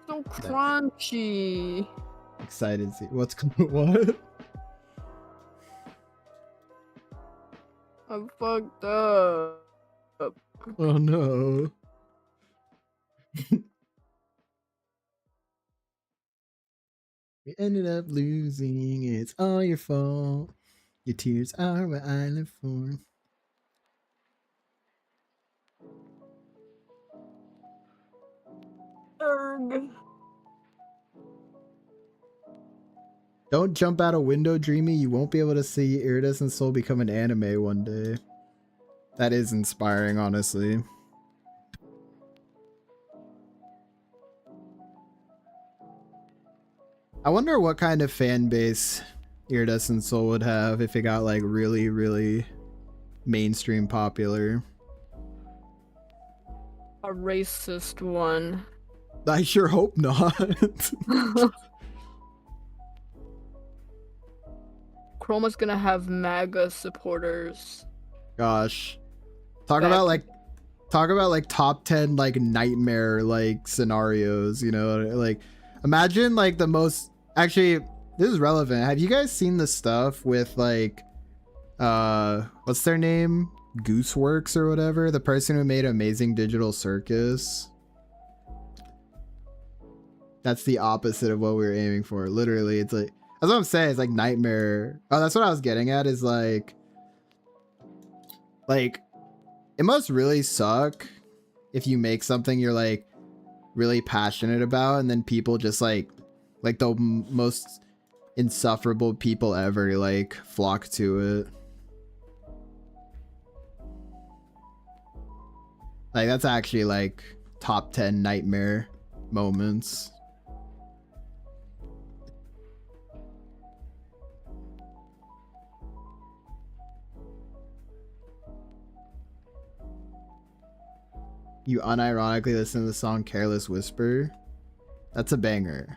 So crunchy. Excited to see what's going. What? I fucked up. Oh no. We ended up losing. It's all your fault. Your tears are what I live for. Erg. Don't jump out a window, Dreamy. You won't be able to see Iridescent Soul become an anime one day. That is inspiring, honestly. I wonder what kind of fan base Iridescent Soul would have if it got like really, really mainstream popular. A racist one. I sure hope not. Chroma's gonna have MAGA supporters. Gosh. Talk about like top 10 like nightmare like scenarios, you know? Like imagine like the most actually this is relevant. Have you guys seen the stuff with like what's their name? Gooseworks or whatever? The person who made Amazing Digital Circus. That's the opposite of what we were aiming for. Literally, it's like that's what I'm saying. It's like nightmare. Oh, that's what I was getting at. Is like it must really suck if you make something you're like really passionate about, and then people just like the most insufferable people ever like flock to it. Like that's actually like top 10 nightmare moments. You unironically listen to the song Careless Whisper. That's a banger.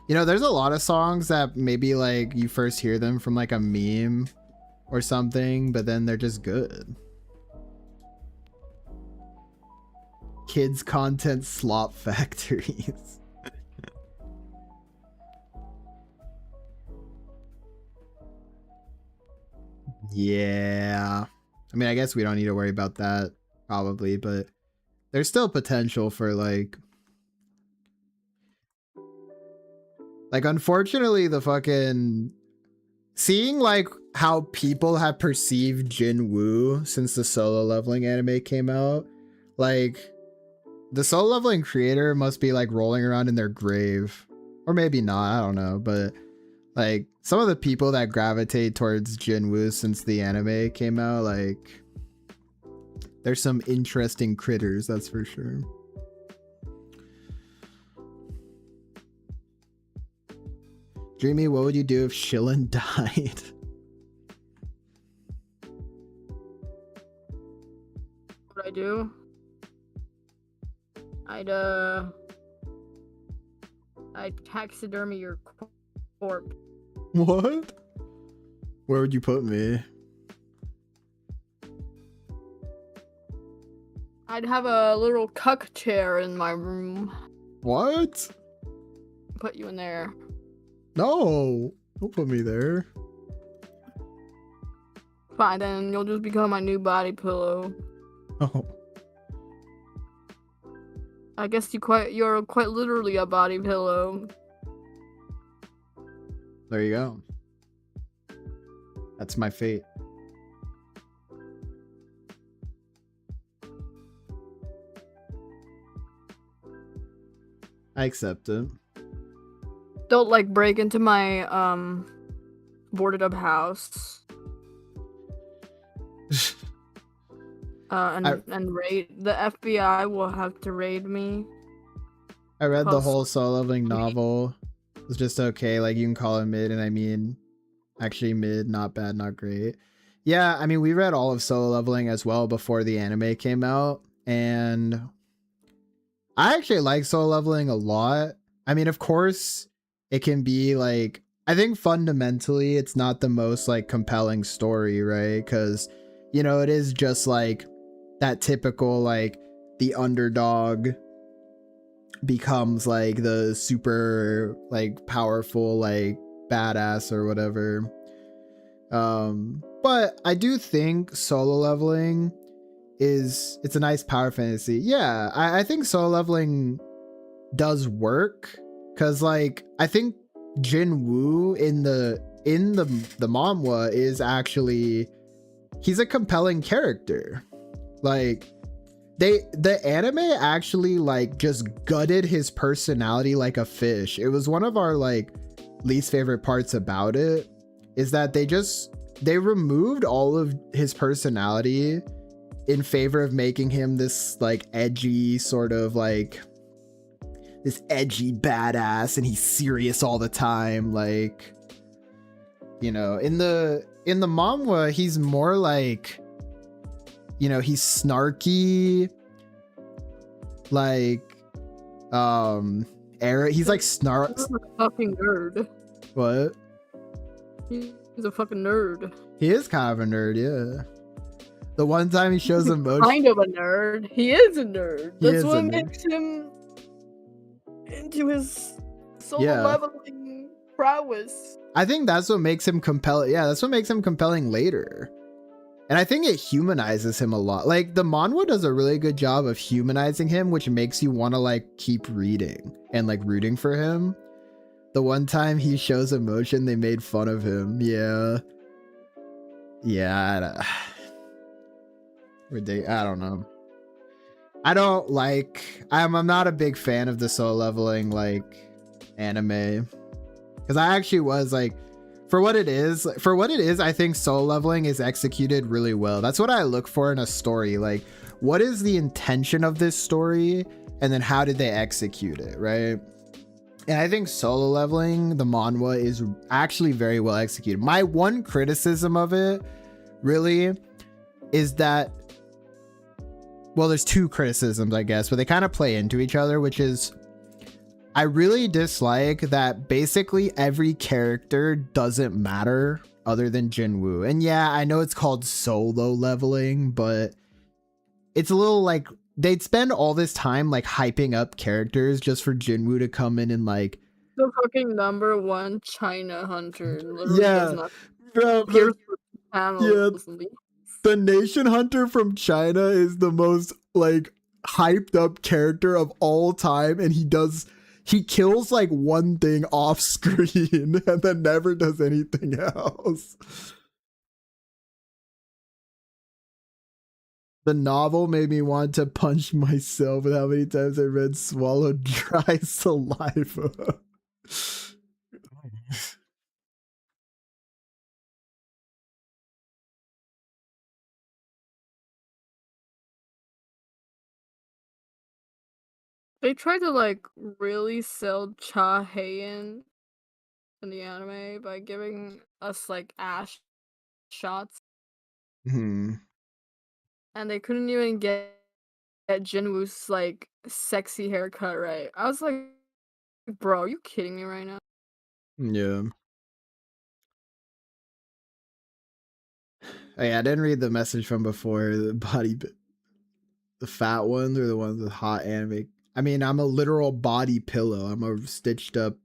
You know, there's a lot of songs that maybe like you first hear them from like a meme or something, but then they're just good. Kids content slop factories. Yeah. I mean, I guess we don't need to worry about that probably, but there's still potential for like unfortunately the fucking seeing like how people have perceived Jin Woo since the solo leveling anime came out, like the solo leveling creator must be like rolling around in their grave, or maybe not, I don't know, but like some of the people that gravitate towards Jin Woo since the anime came out, like there's some interesting critters, that's for sure. Dreamy, what would you do if Shilin died? What would I do? I'd taxidermy your corpse. What? Where would you put me? I'd have a little cuck chair in my room. What? Put you in there. No, don't put me there. Fine, then you'll just become my new body pillow. Oh. I guess you're quite literally a body pillow. There you go. That's my fate. I accept it. Don't like break into my boarded up house. And raid the FBI will have to raid me. I read the whole solo leveling novel. It's just okay. Like you can call it mid, and I mean, actually mid, not bad, not great. Yeah, I mean, we read all of solo leveling as well before the anime came out, and I actually like solo leveling a lot. I mean, of course, it can be like, I think fundamentally it's not the most like compelling story, right? Because, you know, it is just like that typical like the underdog becomes like the super like powerful like badass or whatever. But I do think solo leveling it's a nice power fantasy. Yeah, I think solo leveling does work because like I think Jin Woo in the manhwa is actually, he's a compelling character. Like the anime actually like just gutted his personality like a fish. It was one of our like least favorite parts about it, is that they removed all of his personality in favor of making him this like edgy sort of like this edgy badass, and he's serious all the time. Like, you know, in the manhwa he's more like, you know, he's snarky, like he's like He's a fucking nerd. What? He's a fucking nerd. He is kind of a nerd, yeah. The one time he shows emotion, Kind of a nerd. He is a nerd. He That's is what a nerd. makes him into his solo Yeah. leveling prowess. I think that's what makes him compelling. Yeah, that's what makes him compelling later. And I think it humanizes him a lot. Like the manhwa does a really good job of humanizing him, which makes you want to like keep reading and like rooting for him. The one time he shows emotion, they made fun of him. Yeah. Yeah. I don't know. I don't like, I'm not a big fan of the solo leveling like anime. Because I actually was like, for what it is, I think solo leveling is executed really well. That's what I look for in a story. Like, what is the intention of this story? And then how did they execute it, right? And I think solo leveling, the manhwa, is actually very well executed. My one criticism of it, really, is that well, there's two criticisms, I guess, but they kind of play into each other, which is I really dislike that basically every character doesn't matter other than Jinwoo. And yeah, I know it's called solo leveling, but it's a little like they'd spend all this time like hyping up characters just for Jinwoo to come in and like The fucking #1 China hunter literally does yeah, not bro, appears for yeah, panels. And the Nation Hunter from China is the most like hyped up character of all time, and he kills like one thing off screen and then never does anything else. The novel made me want to punch myself with how many times I read Swallow Dry Saliva. they tried to like really sell Cha Hae-in in the anime by giving us like ash shots, Hmm. and they couldn't even get Jinwoo's like sexy haircut right. I was like, bro, are you kidding me right now? Yeah. Oh, yeah, I didn't read the message from before. The fat ones or the ones with hot anime. I mean, I'm a literal body pillow. I'm a stitched up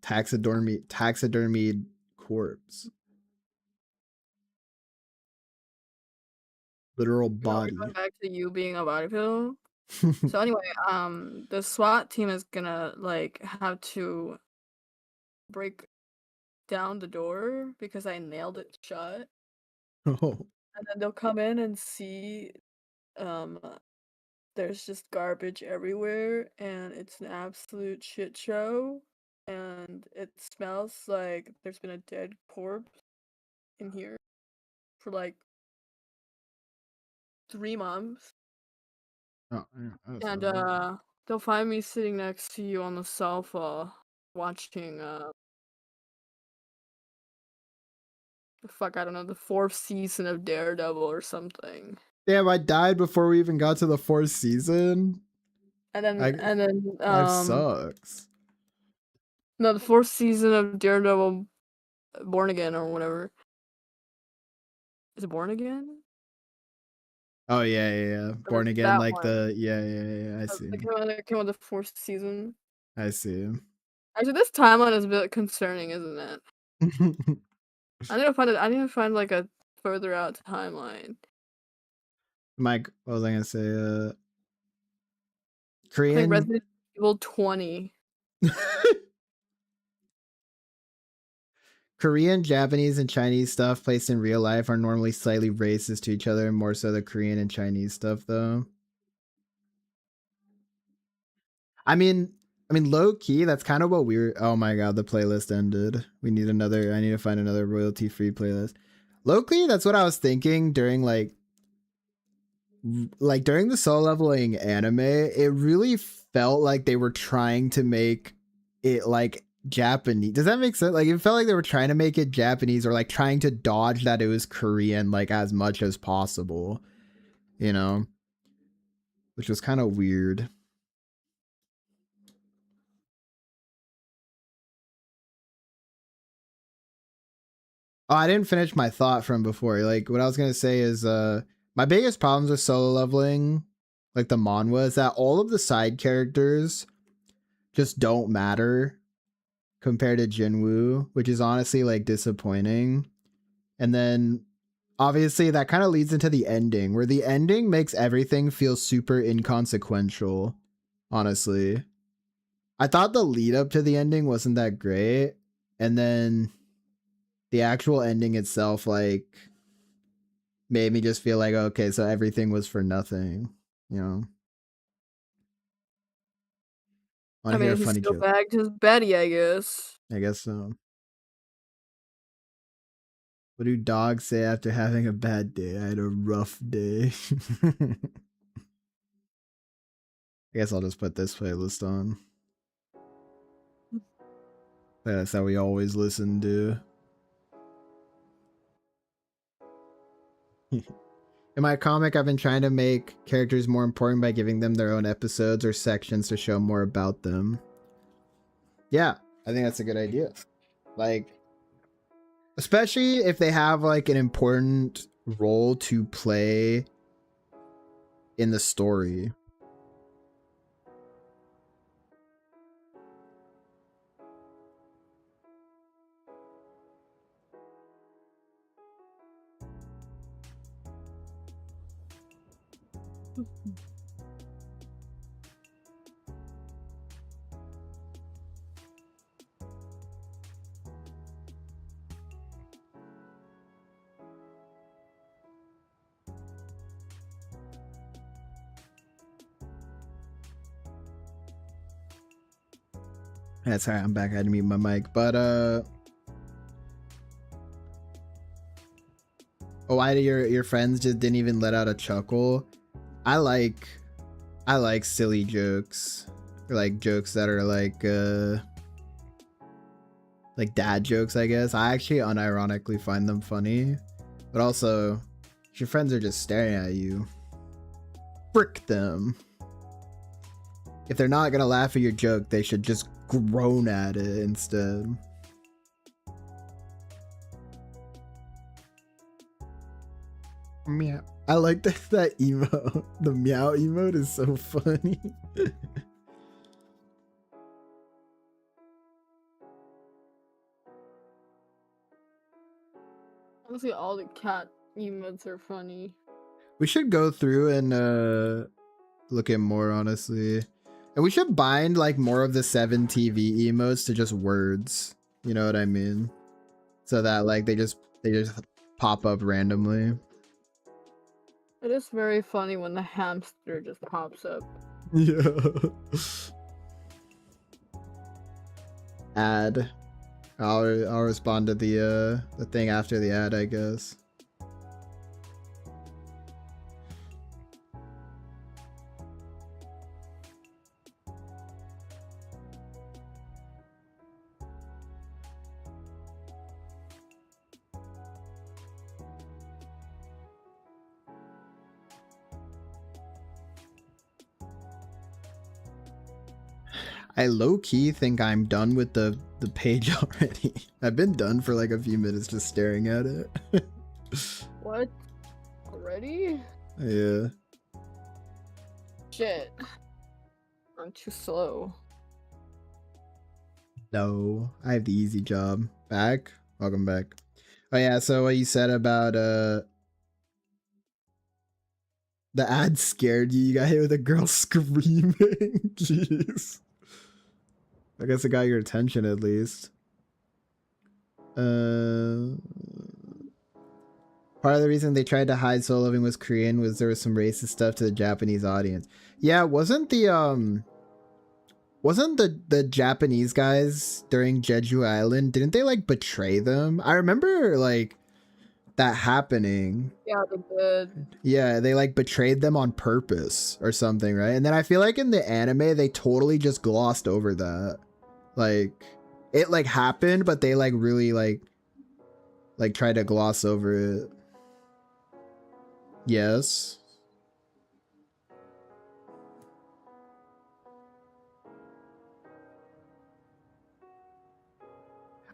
taxidermied corpse. Literal No, we're body. going back to you being a body pillow. So anyway, the SWAT team is gonna like have to break down the door because I nailed it shut. Oh. And then they'll come in and see um there's just garbage everywhere and it's an absolute shit show and it smells like there's been a dead corpse in here for like 3 months. Oh, yeah, that's And not they'll find me sitting next to you on the sofa watching fuck, I don't know, the 4th season of Daredevil or something. Damn, I died before we even got to the 4th season. And then I life sucks. no, the 4th season of Daredevil Born Again or whatever. Is it Born Again? Oh yeah, yeah, yeah. Born Again, That like one. yeah. I see. That came with the 4th season. I see. Actually, this timeline is a bit concerning, isn't it? I need to find like a further out timeline. Mike, what was I gonna say? I think Korean. Resident Evil 20. Korean, Japanese, and Chinese stuff placed in real life are normally slightly racist to each other, and more so the Korean and Chinese stuff, though. I mean, low key, that's kind of what we were. Oh my god, the playlist ended. We need another. I need to find another royalty free playlist. Low key, that's what I was thinking during during the solo leveling anime. It really felt like they were trying to make it like Japanese. Does that make sense? Like it felt like they were trying to make it Japanese or like trying to dodge that it was Korean like as much as possible, you know, which was kind of weird. Oh, I didn't finish my thought from before. Like what I was gonna say is my biggest problems with solo leveling, like the manhwa, is that all of the side characters just don't matter compared to Jinwoo, which is honestly like disappointing. And then obviously that kind of leads into the ending, where the ending makes everything feel super inconsequential, honestly. I thought the lead up to the ending wasn't that great, and then the actual ending itself like made me just feel like okay, so everything was for nothing, you know. I want I to hear a mean, he funny still joke. bagged his Betty, I guess. I guess so. What do dogs say after having a bad day? I had a rough day. I guess I'll just put this playlist on. That's how we always listen to. In my comic, I've been trying to make characters more important by giving them their own episodes or sections to show more about them. Yeah, I think that's a good idea. Like, especially if they have like an important role to play in the story. That's right, I'm back. I had to mute my mic. But oh, why do your friends just didn't even let out a chuckle? I like silly jokes. Or like jokes that are like dad jokes, I guess. I actually unironically find them funny. But also, if your friends are just staring at you, frick them. If they're not gonna laugh at your joke, they should just groan at it instead. Meow. I like that emote. The meow emote is so funny. Honestly, all the cat emotes are funny. We should go through and look at more, honestly. And we should bind like more of the 7TV emotes to just words. You know what I mean? So that like they just pop up randomly. It is very funny when the hamster just pops up. Yeah. Ad. I'll respond to the thing after the ad, I guess. I low-key think I'm done with the page already. I've been done for like a few minutes just staring at it. What? Already? Yeah. Shit. I'm too slow. No, I have the easy job. Back? Welcome back. Oh yeah, so what you said about the ad scared you. You got hit with a girl screaming. Jeez. I guess it got your attention at least. Part of the reason they tried to hide Solo Leveling was Korean was there was some racist stuff to the Japanese audience. Yeah, wasn't the Japanese guys during Jeju Island, didn't they like betray them? I remember like that happening. Yeah, they did. Yeah, they like betrayed them on purpose or something, right? And then I feel like in the anime they totally just glossed over that. Like it like happened, but they like really like tried to gloss over it. Yes.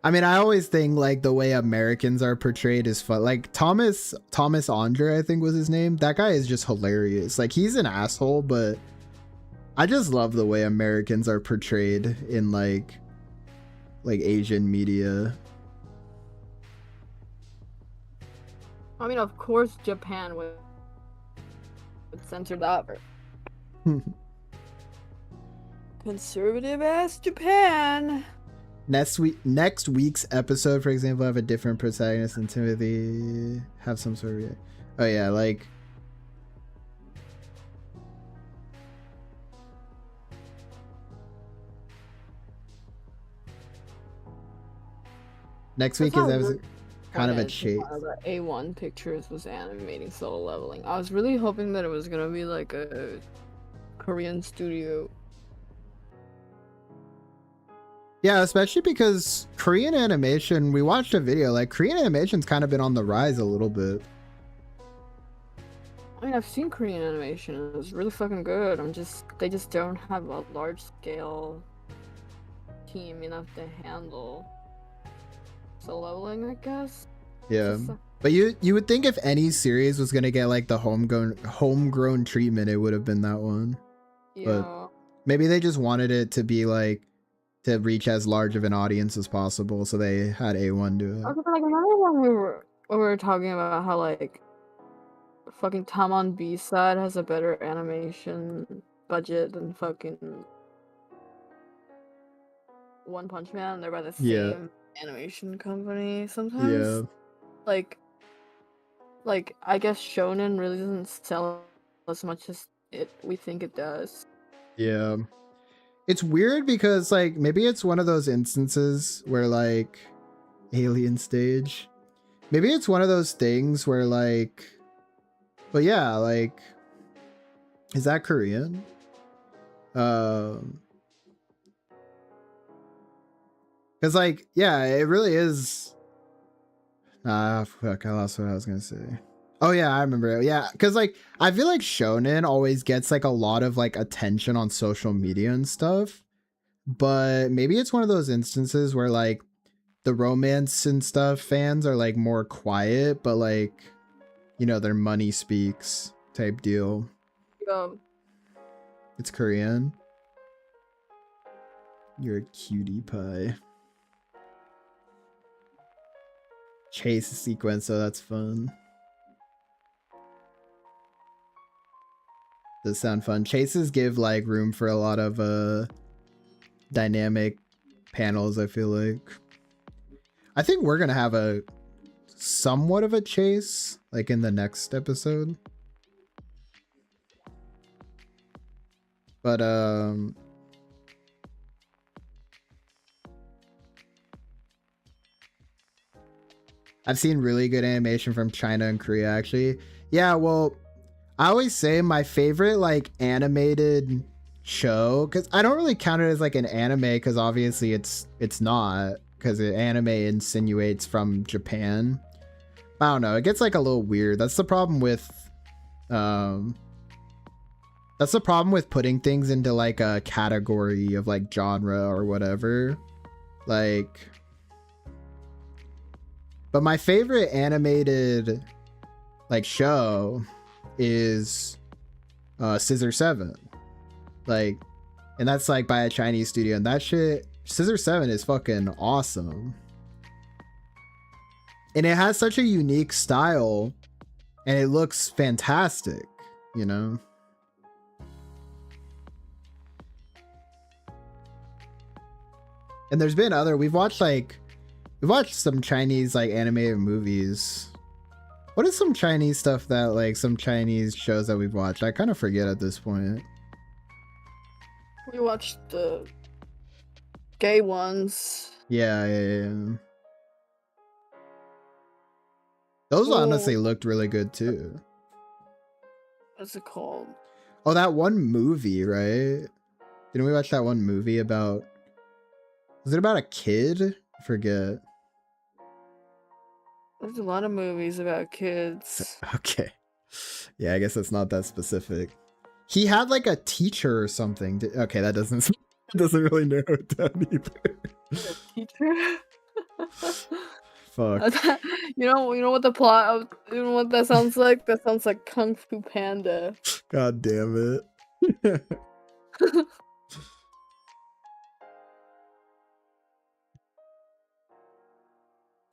I mean, I always think like the way Americans are portrayed is fun. Like Thomas Andre, I think was his name. That guy is just hilarious. Like he's an asshole, but I just love the way Americans are portrayed in like Asian media. I mean, of course, Japan would censor that. Conservative ass Japan. Next week's episode, for example, have a different protagonist than Timothy. Have some sort of, oh yeah, like next week is episode kind of a chase. The A1 Pictures was animating Solo Leveling. I was really hoping that it was gonna be like a Korean studio. Yeah, especially because Korean animation, we watched a video, like Korean animation's kind of been on the rise a little bit. I mean, I've seen Korean animation, and it's really fucking good. They just don't have a large scale team enough to handle solo leveling, I guess. Yeah. Just, But you would think if any series was gonna get like the homegrown treatment, it would have been that one. yeah. But maybe they just wanted it to be like to reach as large of an audience as possible, so they had A1 do it. Okay, but like remember when we were talking about how like fucking Tamon B-side has a better animation budget than fucking One Punch Man. They're by the Yeah. same animation company sometimes. Yeah. Like I guess Shonen really doesn't sell as much as we think it does. Yeah. It's weird because like maybe it's one of those instances where like Alien Stage. Maybe it's one of those things where like, but yeah, like, is that Korean? Because like, yeah, it really is. Fuck, I lost what I was gonna say. Oh yeah, I remember it. Yeah, because like I feel like Shonen always gets like a lot of like attention on social media and stuff, but maybe it's one of those instances where like the romance and stuff fans are like more quiet, but like, you know, their money speaks type deal. It's Korean. You're a cutie pie. Chase sequence, so that's fun. Does sound fun. Chases give like room for a lot of dynamic panels, I feel like. I think we're gonna have a somewhat of a chase like in the next episode. But I've seen really good animation from China and Korea actually. Yeah, well, I always say my favorite like animated show, because I don't really count it as like an anime because obviously it's not, because anime insinuates from Japan. I don't know, it gets like a little weird. That's the problem with putting things into like a category of like genre or whatever. Like, but my favorite animated like show is Scissor 7. Like, and that's like by a Chinese studio, and that shit, Scissor 7 is fucking awesome. And it has such a unique style and it looks fantastic, you know? And there's been we've watched some Chinese like animated movies. What is some Chinese stuff that like some Chinese shows that we've watched? I kind of forget at this point. We watched the gay ones. Yeah. Those honestly looked really good too. What's it called? Oh, that one movie, right? Didn't we watch that one movie about... Was it about a kid? I forget. There's a lot of movies about kids. Okay. Yeah, I guess that's not that specific. He had like a teacher or something. Okay, that doesn't really narrow it down either. A teacher? Fuck. You know what the plot of, you know what that sounds like? That sounds like Kung Fu Panda. God damn it.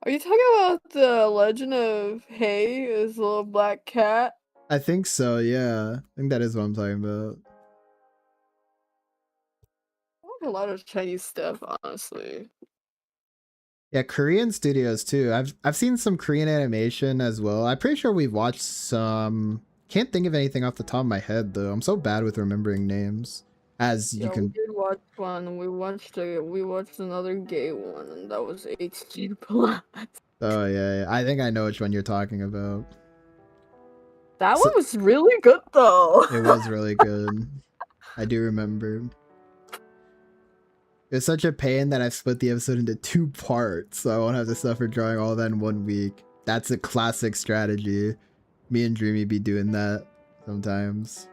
Are you talking about the Legend of Hay, this little black cat? I think so, yeah. I think that is what I'm talking about. I like a lot of Chinese stuff, honestly. Yeah, Korean studios too. I've seen some Korean animation as well. I'm pretty sure we've watched some. Can't think of anything off the top of my head though. I'm so bad with remembering names. As you can. We did watch one. We watched another gay one, and that was HG Plus. Oh yeah. I think I know which one you're talking about. That one was really good though. It was really good. I do remember. It's such a pain that I've split the episode into 2 parts, so I won't have to suffer drawing all that in 1 week. That's a classic strategy. Me and Dreamy be doing that. sometimes.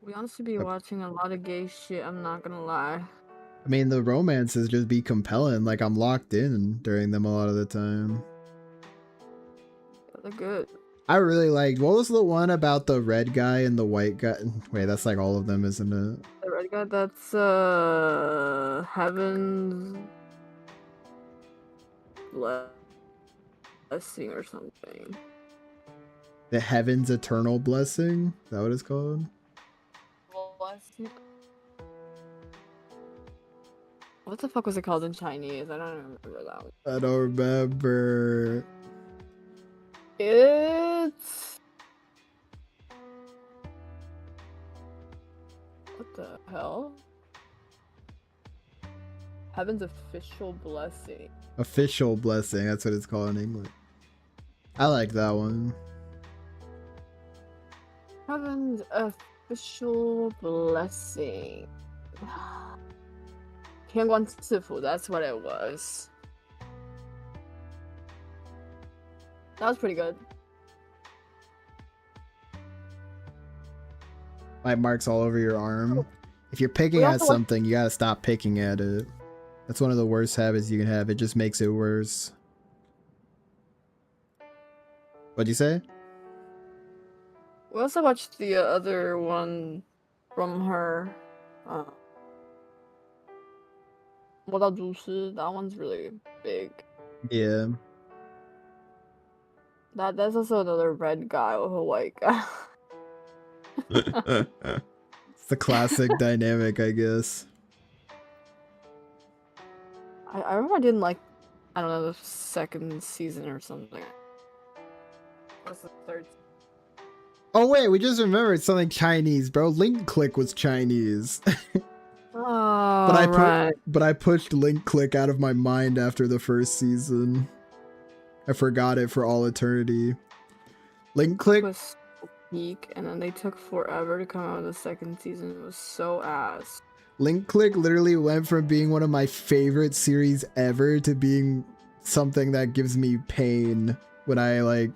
We honestly be watching a lot of gay shit, I'm not gonna lie. I mean, the romances just be compelling. Like, I'm locked in during them a lot of the time. Yeah, they're good. I really liked, what was the one about the red guy and the white guy? Wait, that's like all of them, isn't it? The red guy, that's Heaven's Blessing or something. The Heaven's Eternal Blessing? Is that what it's called? Blessing. What the fuck was it called in Chinese? I don't remember that one. I don't remember. It's... What the hell? Heaven's Official Blessing. Official Blessing, that's what it's called in English. I like that one. Heaven's Official Blessing. 天官赐福, that's what it was. That was pretty good. Bite marks all over your arm. If you're picking We at also something, you gotta stop picking at it. That's one of the worst habits you can have. It just makes it worse. What'd you say? We also watched the other one from her. 魔道祖师, that one's really big. Yeah. That's also another red guy with a white guy. It's the classic dynamic, I guess. I remember I didn't like, I don't know, the second season or something. What's the third? Oh wait, we just remembered something Chinese, bro. Link Click was Chinese. Oh, but I pushed Link Click out of my mind after the first season. I forgot it for all eternity. Link Click was peak, and then they took forever to come out with the second season. It was so ass. Link Click literally went from being one of my favorite series ever to being something that gives me pain when I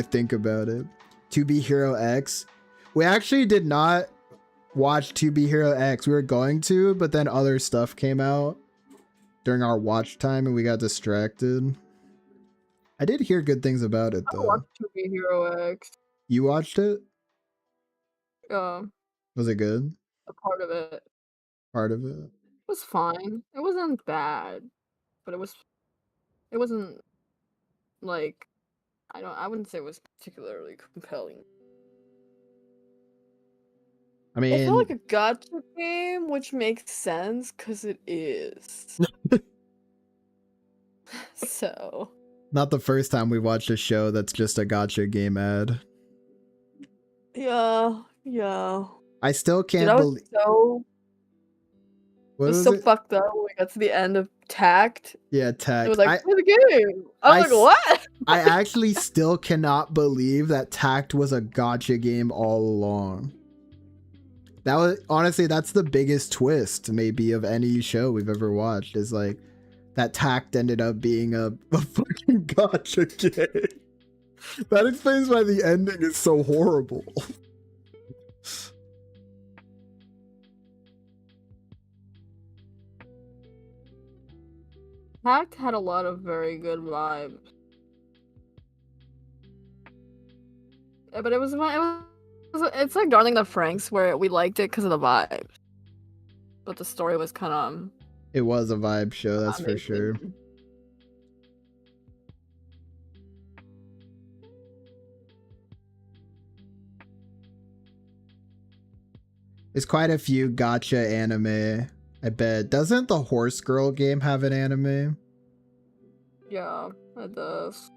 think about it. 2B Hero X. We actually did not watch 2B Hero X. We were going to, but then other stuff came out during our watch time and we got distracted. I did hear good things about it though. I watched 2B Hero X. You watched it? Was it good? A part of it. Part of it? It was fine. It wasn't bad, but it wasn't like, I wouldn't say it was particularly compelling. I mean, it felt like a gacha game, which makes sense because it is. So. Not the first time we watched a show that's just a gacha game ad. Yeah. I still can't believe. It was so fucked up when we got to the end of Tact. Yeah, Tact. It was like, play the game. I was like, what? I actually still cannot believe that Tact was a gacha game all along. That was honestly, that's the biggest twist maybe of any show we've ever watched, is like that Tact ended up being a fucking gacha game. That explains why the ending is so horrible. Tact had a lot of very good vibes. Yeah, but it's like Darling the Franxx, where we liked it because of the vibes. But the story was kind of... It was a vibe show, that's for sure. There's quite a few gacha anime, I bet. Doesn't the Horse Girl game have an anime? Yeah, it does.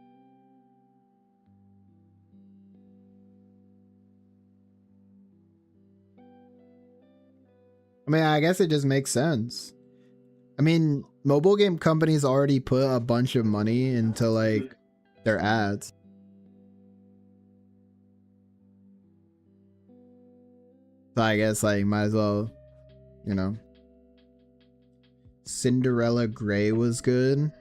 I mean, I guess it just makes sense. I mean, mobile game companies already put a bunch of money into like their ads. So I guess like might as well, you know. Cinderella Grey was good.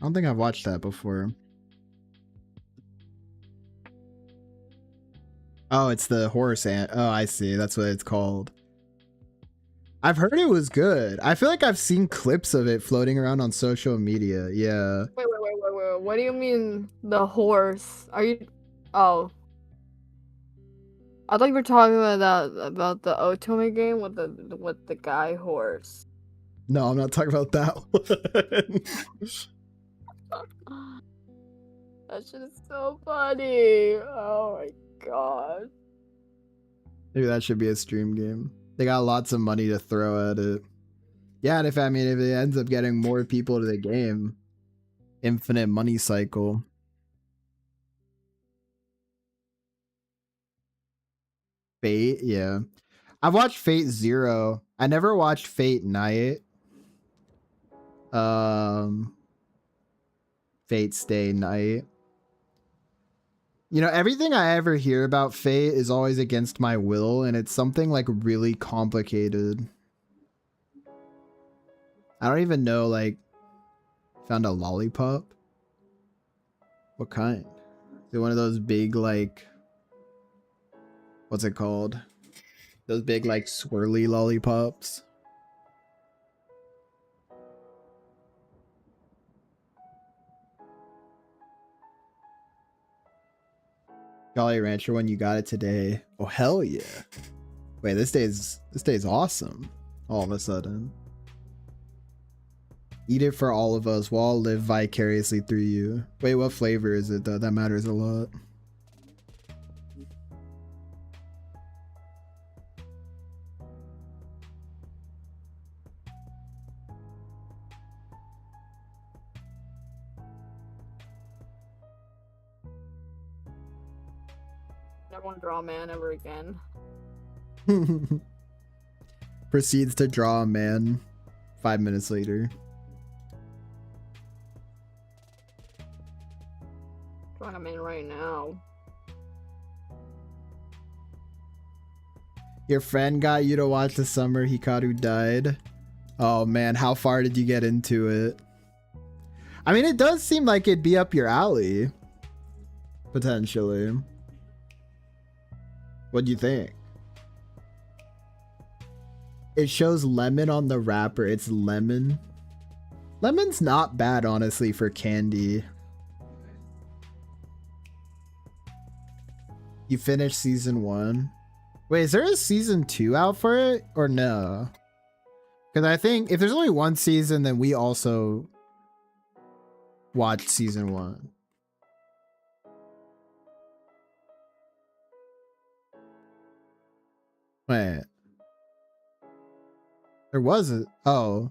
I don't think I've watched that before. Oh, it's the horse ant. Oh, I see. That's what it's called. I've heard it was good. I feel like I've seen clips of it floating around on social media. Yeah. Wait. What do you mean the horse? Are you? Oh, I thought you were talking about the Otome game with the guy horse. No, I'm not talking about that one. That shit is so funny. Oh my god. Maybe that should be a stream game. They got lots of money to throw at it. Yeah, and if it ends up getting more people to the game, infinite money cycle. Fate, yeah. I've watched Fate Zero. I never watched Fate Night. Fate Stay Night. You know, everything I ever hear about Fate is always against my will, and it's something like really complicated. I don't even know, like, found a lollipop? What kind? Is it one of those big, like, what's it called? Those big, like, swirly lollipops? Jolly Rancher when you got it today. Oh hell yeah. Wait, this day's awesome. All of a sudden. Eat it for all of us. We'll all live vicariously through you. Wait, what flavor is it though? That matters a lot. Never want to draw a man ever again. Proceeds to draw a man 5 minutes later. Drawing a man right now. Your friend got you to watch the summer Hikaru died. Oh man, how far did you get into it? I mean, it does seem like it'd be up your alley. Potentially. What do you think? It shows lemon on the wrapper. It's lemon. Lemon's not bad, honestly, for candy. You finished season 1. Wait, is there a season 2 out for it? Or no? Because I think if there's only one season, then we also watched season 1. Wait. There was a... Oh.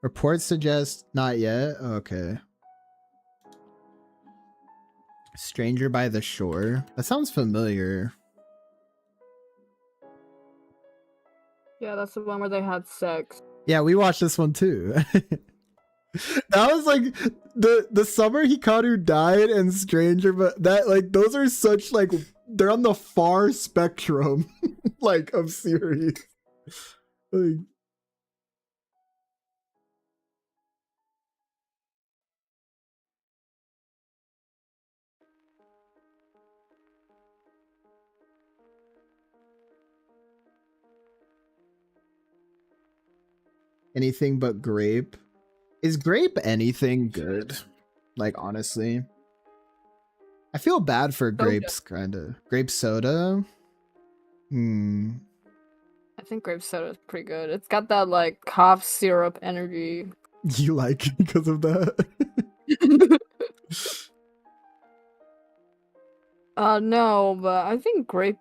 Reports suggest not yet? Okay. Stranger by the Shore. That sounds familiar. Yeah, that's the one where they had sex. Yeah, we watched this one too. That was like the summer Hikaru died and Stranger, but that like those are such like they're on the far spectrum like of series. Like, anything but grape. Is grape anything good? Like honestly, I feel bad for grapes. Kind of grape soda. I think grape soda is pretty good. It's got that like cough syrup energy. You like it because of that? No, but I think grape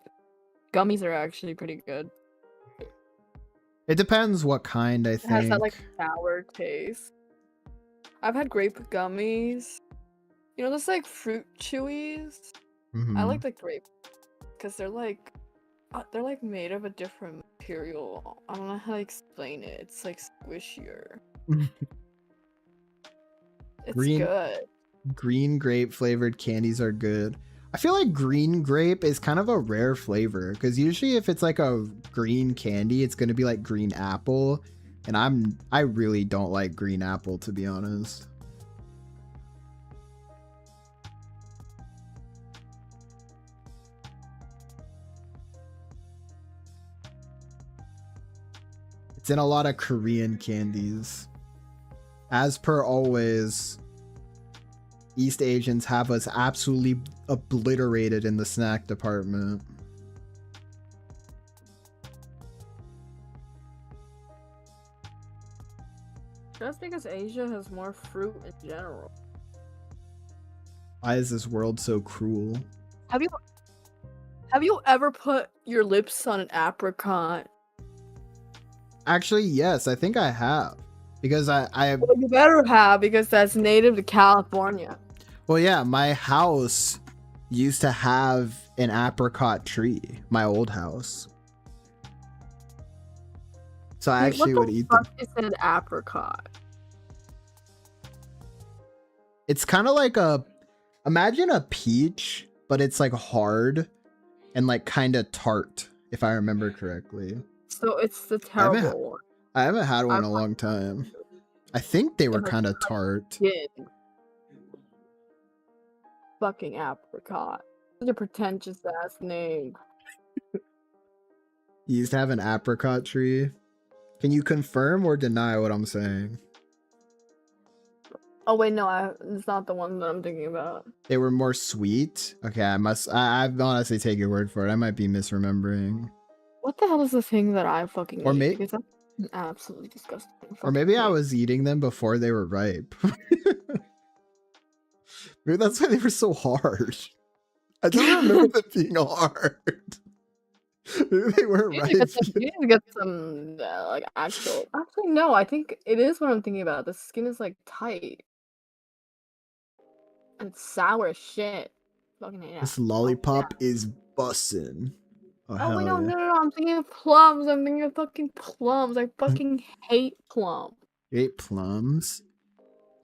gummies are actually pretty good. It depends what kind, I think. It has that like sour taste. I've had grape gummies. You know those like fruit chewies? I like the grape because they're like made of a different material. I don't know how to explain it. It's like squishier. It's good. Green grape flavored candies are good. I feel like green grape is kind of a rare flavor because usually if it's like a green candy, it's going to be like green apple. And I really don't like green apple, to be honest. It's in a lot of Korean candies. As per always, East Asians have us absolutely obliterated in the snack department. Just because Asia has more fruit in general. Why is this world so cruel? Have you ever put your lips on an apricot? Actually, yes, I think I have. Because I Well, you better have, because that's native to California. well, yeah, my house used to have an apricot tree, my old house. So I actually would eat them. What the fuck is an apricot? It's kind of like imagine a peach, but it's like hard and like kind of tart, if I remember correctly. So it's the terrible one. I haven't had one in a long time. I think they were kind of tart. Yeah. Fucking apricot. Such a pretentious ass name. You used to have an apricot tree. Can you confirm or deny what I'm saying? Oh wait, no, it's not the one that I'm thinking about. They were more sweet. Okay, I honestly take your word for it. I might be misremembering. What the hell is the thing that I fucking Or eat? Because that's absolutely disgusting. Or maybe I was eating them before they were ripe. Maybe that's why they were so hard. I don't remember them being hard. Maybe they weren't ripe. You need to get some like actually no, I think it is what I'm thinking about. The skin is like tight. And it's sour as shit. Fucking hate This lollipop is bussin'. Oh wait, no, I'm thinking of plums. I'm thinking of fucking plums. I fucking hate plum. You hate plums?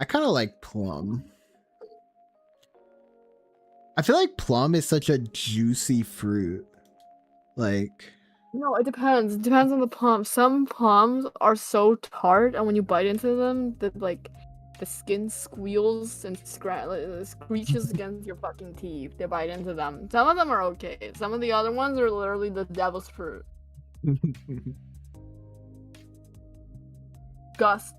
I kind of like plum. I feel like plum is such a juicy fruit. Like... No, it depends. It depends on the plum. Some plums are so tart, and when you bite into them, the skin squeals and screeches against your fucking teeth. They bite into them. Some of them are okay. Some of the other ones are literally the devil's fruit. Gus.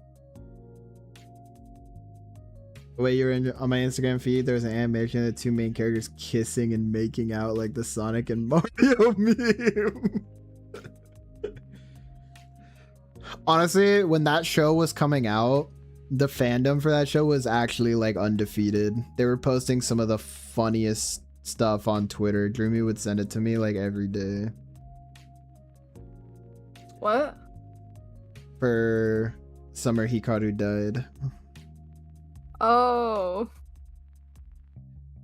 Wait, you're on my Instagram feed. There's an animation of the two main characters kissing and making out like the Sonic and Mario meme. Honestly, when that show was coming out, the fandom for that show was actually like undefeated. They were posting some of the funniest stuff on Twitter. Dreamy would send it to me like every day. What? For Summer Hikaru died. Oh.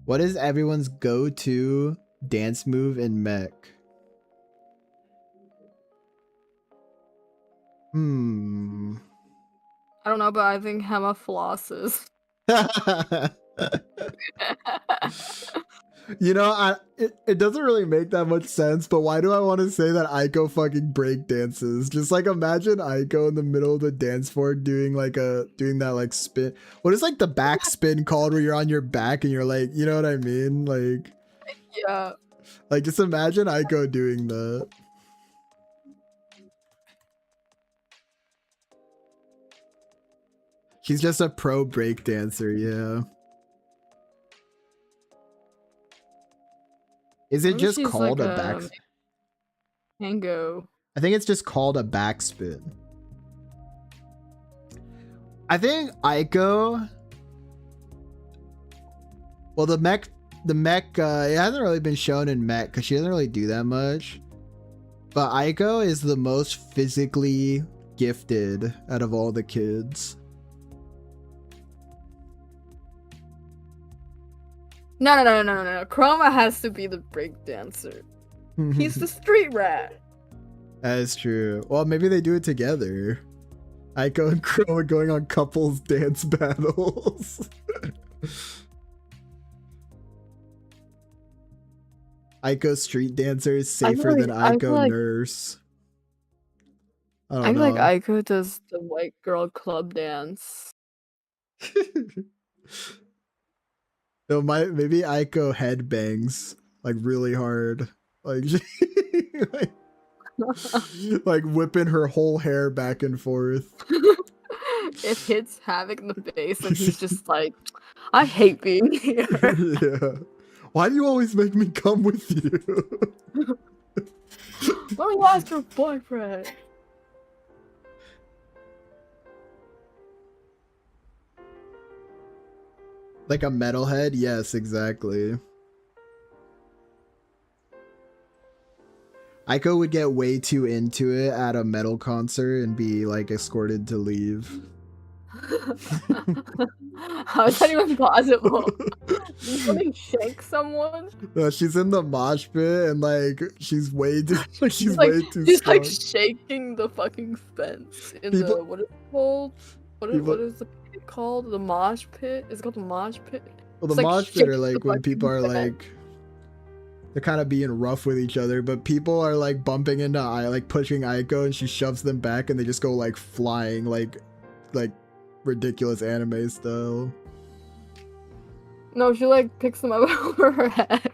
What is everyone's go-to dance move in mech? I don't know, but I think Hema flosses. You know, it doesn't really make that much sense, but why do I want to say that Aiko fucking break dances? Just like imagine Aiko in the middle of the dance floor doing that like spin. What is like the back spin called where you're on your back and you're like, you know what I mean? Like, yeah. Like just imagine Aiko doing that. She's just a pro break dancer, yeah. Is it just called like a back? Tango. I think it's just called a backspin. I think Aiko. Well, the mech, it hasn't really been shown in mech because she doesn't really do that much. But Aiko is the most physically gifted out of all the kids. No. Chroma has to be the break dancer. He's the street rat. That is true. Well, maybe they do it together. Aiko and Chroma going on couples dance battles. Aiko street dancer is safer than Aiko nurse. I I don't feel like know. Aiko does the white girl club dance. No, maybe Aiko headbangs like really hard, like like, like whipping her whole hair back and forth. It hits Havoc in the face, and he's just like, I hate being here. Yeah. Why do you always make me come with you? Why don't you ask your boyfriend? Like a metalhead? Yes, exactly. Aiko would get way too into it at a metal concert and be like escorted to leave. How is that even possible? You want to shank someone? She's in the mosh pit and like she's way too She's way too she's like strong. shaking the fucking fence in People, the what is it called? people, What is the pit called? The mosh pit? Is it called the mosh pit? well, the It's like mosh pit are shaking the like when people fucking are fence. like they're kind of being rough with each other, but people are like bumping into like pushing Aiko and she shoves them back and they just go like flying like ridiculous anime style. No, she like picks them up over her head.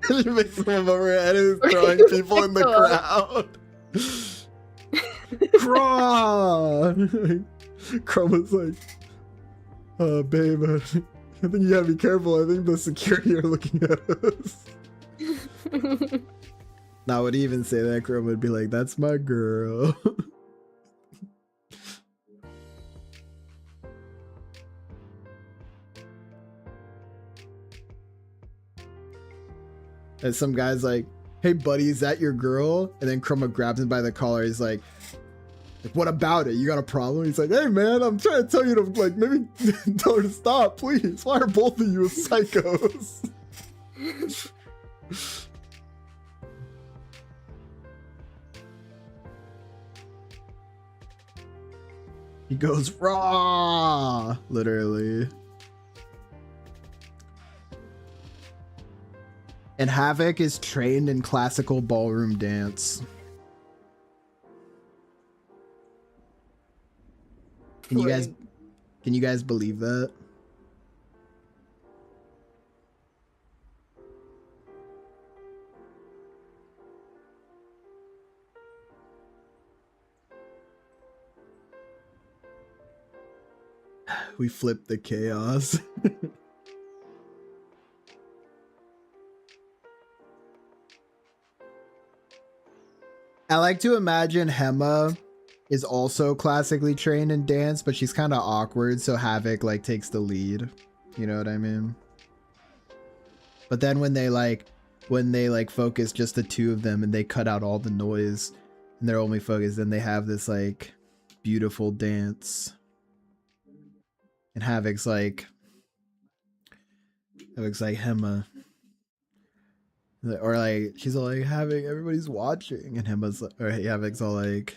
She makes them over her head and is Or throwing she people in the picks crowd. Craw! Chroma's like, babe, I think you gotta be careful. I think the security are looking at us. Now, would he even say that? Chroma would be like, that's my girl. And some guy's like, hey, buddy, is that your girl? And then Chroma grabs him by the collar. He's like, what about it? You got a problem? He's like, hey, man, I'm trying to tell you to, like, maybe tell her to stop, please. Why are both of you psychos? He goes, raw, literally. And Havoc is trained in classical ballroom dance. Can you guys believe that? We flipped the chaos. I like to imagine Hema is also classically trained in dance, but she's kind of awkward, so Havoc like takes the lead. You know what I mean? But then when they focus just the two of them and they cut out all the noise and they're only focused, then they have this like beautiful dance. And Havoc's like Hema. Or like she's all like Havoc, everybody's watching, and Hema's like, or Havoc's all like,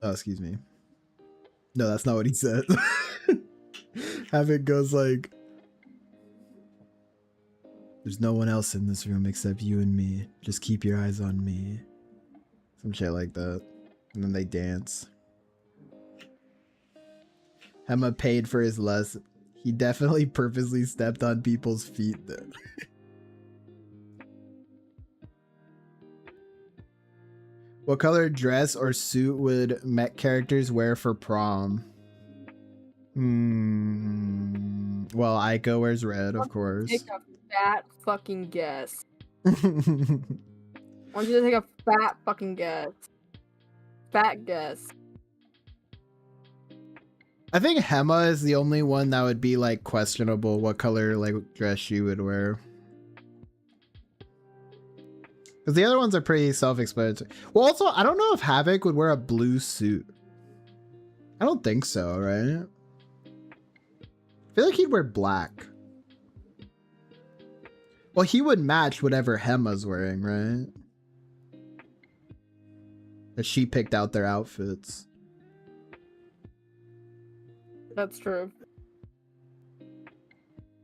oh, excuse me. No, that's not what he said. Havoc goes like, there's no one else in this room except you and me. Just keep your eyes on me. Some shit like that. And then they dance. Hema paid for his lesson. He definitely purposely stepped on people's feet though. What color dress or suit would mech characters wear for prom? Well, Aiko wears red, of course. Take a fat fucking guess. I want you to take a fat fucking guess. Fat guess. I think Hema is the only one that would be like questionable what color like dress she would wear. Because the other ones are pretty self-explanatory. Well, also, I don't know if Havoc would wear a blue suit. I don't think so, right? I feel like he'd wear black. Well, he would match whatever Hema's wearing, right? That she picked out their outfits. That's true.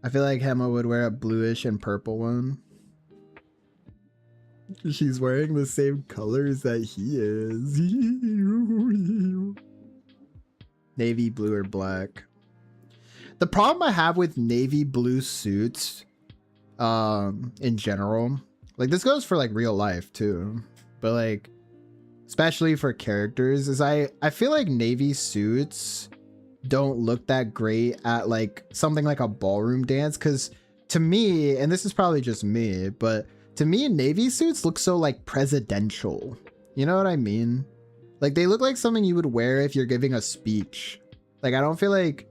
I feel like Hema would wear a bluish and purple one. She's wearing the same colors that he is. Navy blue or black. The problem I have with navy blue suits, in general, like this goes for like real life too, but like especially for characters, is I feel like navy suits don't look that great at like something like a ballroom dance, because to me, and this is probably just me, but to me navy suits look so like presidential, you know what I mean? Like they look like something you would wear if you're giving a speech. Like I don't feel like,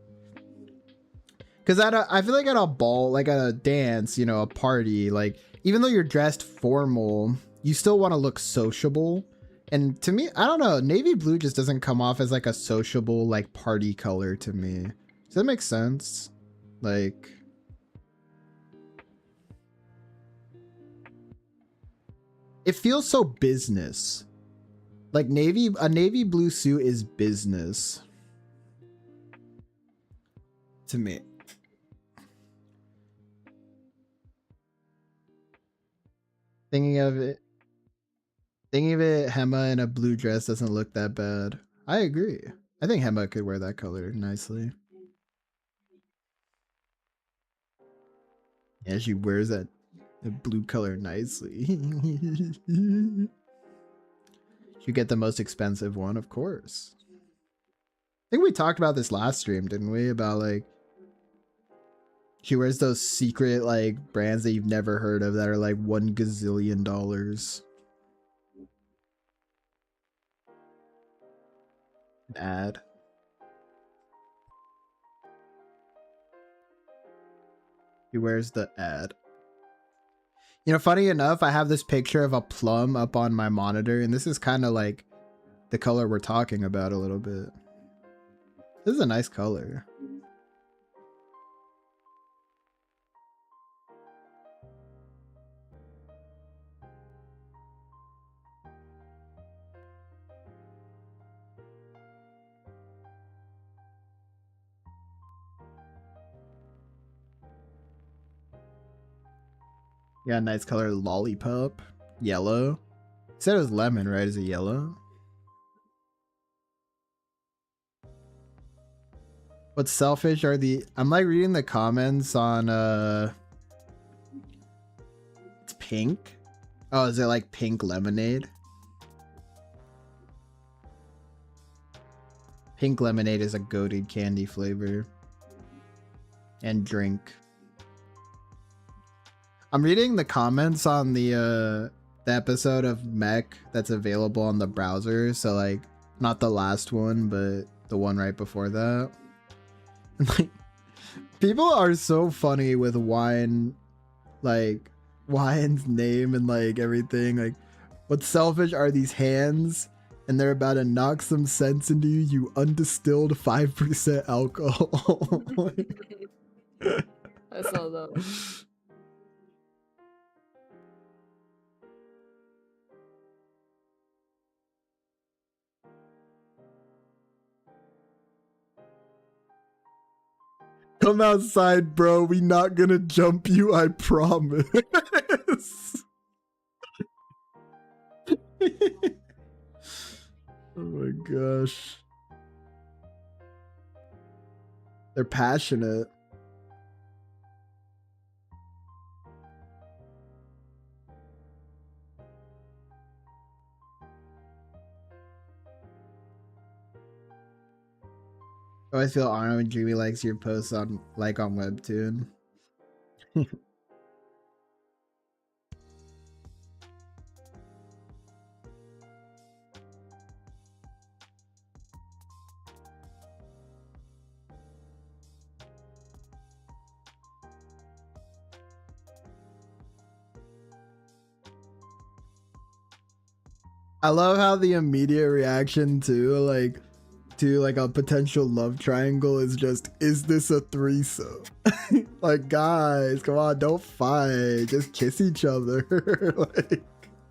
because I feel like at a ball, like at a dance, you know, a party, like even though you're dressed formal, you still want to look sociable. And to me, I don't know, navy blue just doesn't come off as like a sociable, like party color to me. Does that make sense? Like, it feels so business. Like a navy blue suit is business to me. Thinking of it, Hema in a blue dress doesn't look that bad. I agree. I think Hema could wear that color nicely. Yeah, she wears that blue color nicely. You get the most expensive one, of course. I think we talked about this last stream, didn't we? About like she wears those secret like brands that you've never heard of that are like $1 gazillion. Ad. He wears the ad. You know, funny enough, I have this picture of a plum up on my monitor, and this is kind of like the color we're talking about a little bit. This is a nice color. Yeah, nice color. Lollipop. Yellow. You said it was lemon, right? Is it yellow? What's selfish are the... I'm like reading the comments on... It's pink? Oh, is it like pink lemonade? Pink lemonade is a goated candy flavor. And drink. I'm reading the comments on the episode of Mech that's available on the browser. So like, not the last one, but the one right before that. Like, people are so funny with wine, like wine's name and like everything. Like, what's selfish are these hands, and they're about to knock some sense into you. You undistilled 5% alcohol. I saw that. Come outside, bro. We not gonna jump you, I promise. Oh my gosh. They're passionate. I always feel honored when Dreamy likes your posts on Webtoon. I love how the immediate reaction to like a potential love triangle is just, is this a threesome? Like, guys, come on, don't fight, just kiss each other. Like,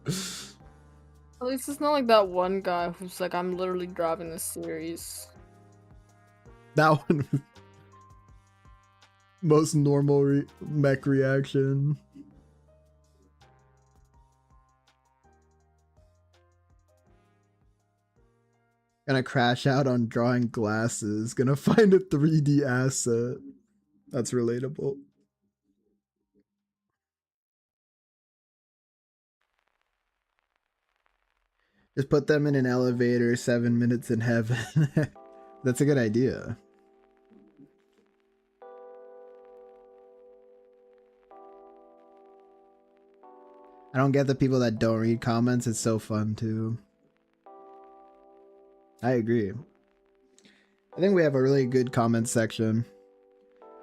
At least it's not like that one guy who's like, I'm literally driving this series. that one was most normal mech reaction. Gonna crash out on drawing glasses. Gonna find a 3D asset. That's relatable. Just put them in an elevator, 7 minutes in heaven. That's a good idea. I don't get the people that don't read comments. It's so fun too. I agree. I think we have a really good comment section.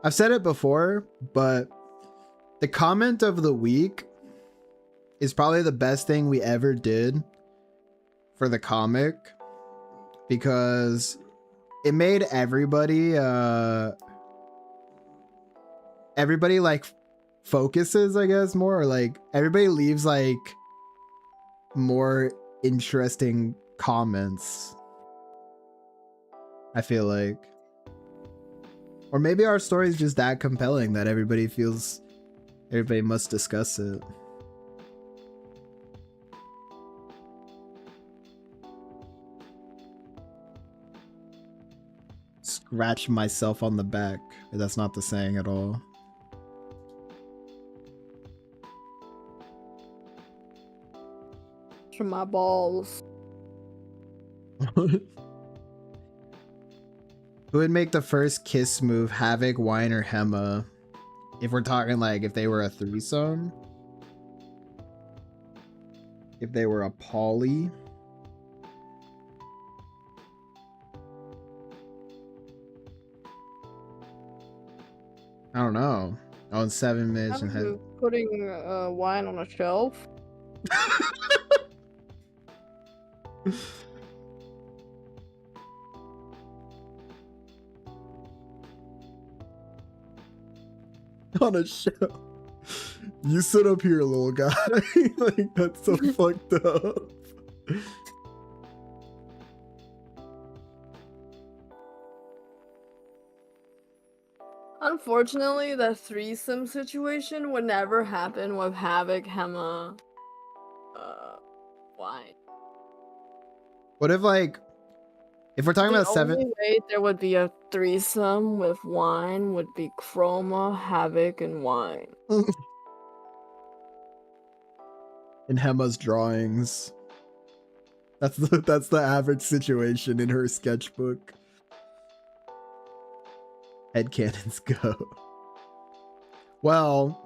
I've said it before, but the comment of the week is probably the best thing we ever did for the comic, because it made everybody like focuses, I guess, more, or like everybody leaves like more interesting comments, I feel like. Or maybe our story is just that compelling that everybody feels everybody must discuss it. Scratch myself on the back. That's not the saying at all. From my balls. Who would make the first kiss move, Havoc, Wine, or Hema? If we're talking like if they were a threesome? If they were a poly? I don't know. Oh, in 7 minutes and head. Putting wine on a shelf. On a shelf. You sit up here, little guy. Like, that's so fucked up. Unfortunately, the threesome situation would never happen with Havoc, Hema, Wine. What if, like, if we're talking about 7? The only way there would be a threesome with Wine would be Chroma, Havoc, and Wine. In Hema's drawings. That's the average situation in her sketchbook. Headcanons go. Well,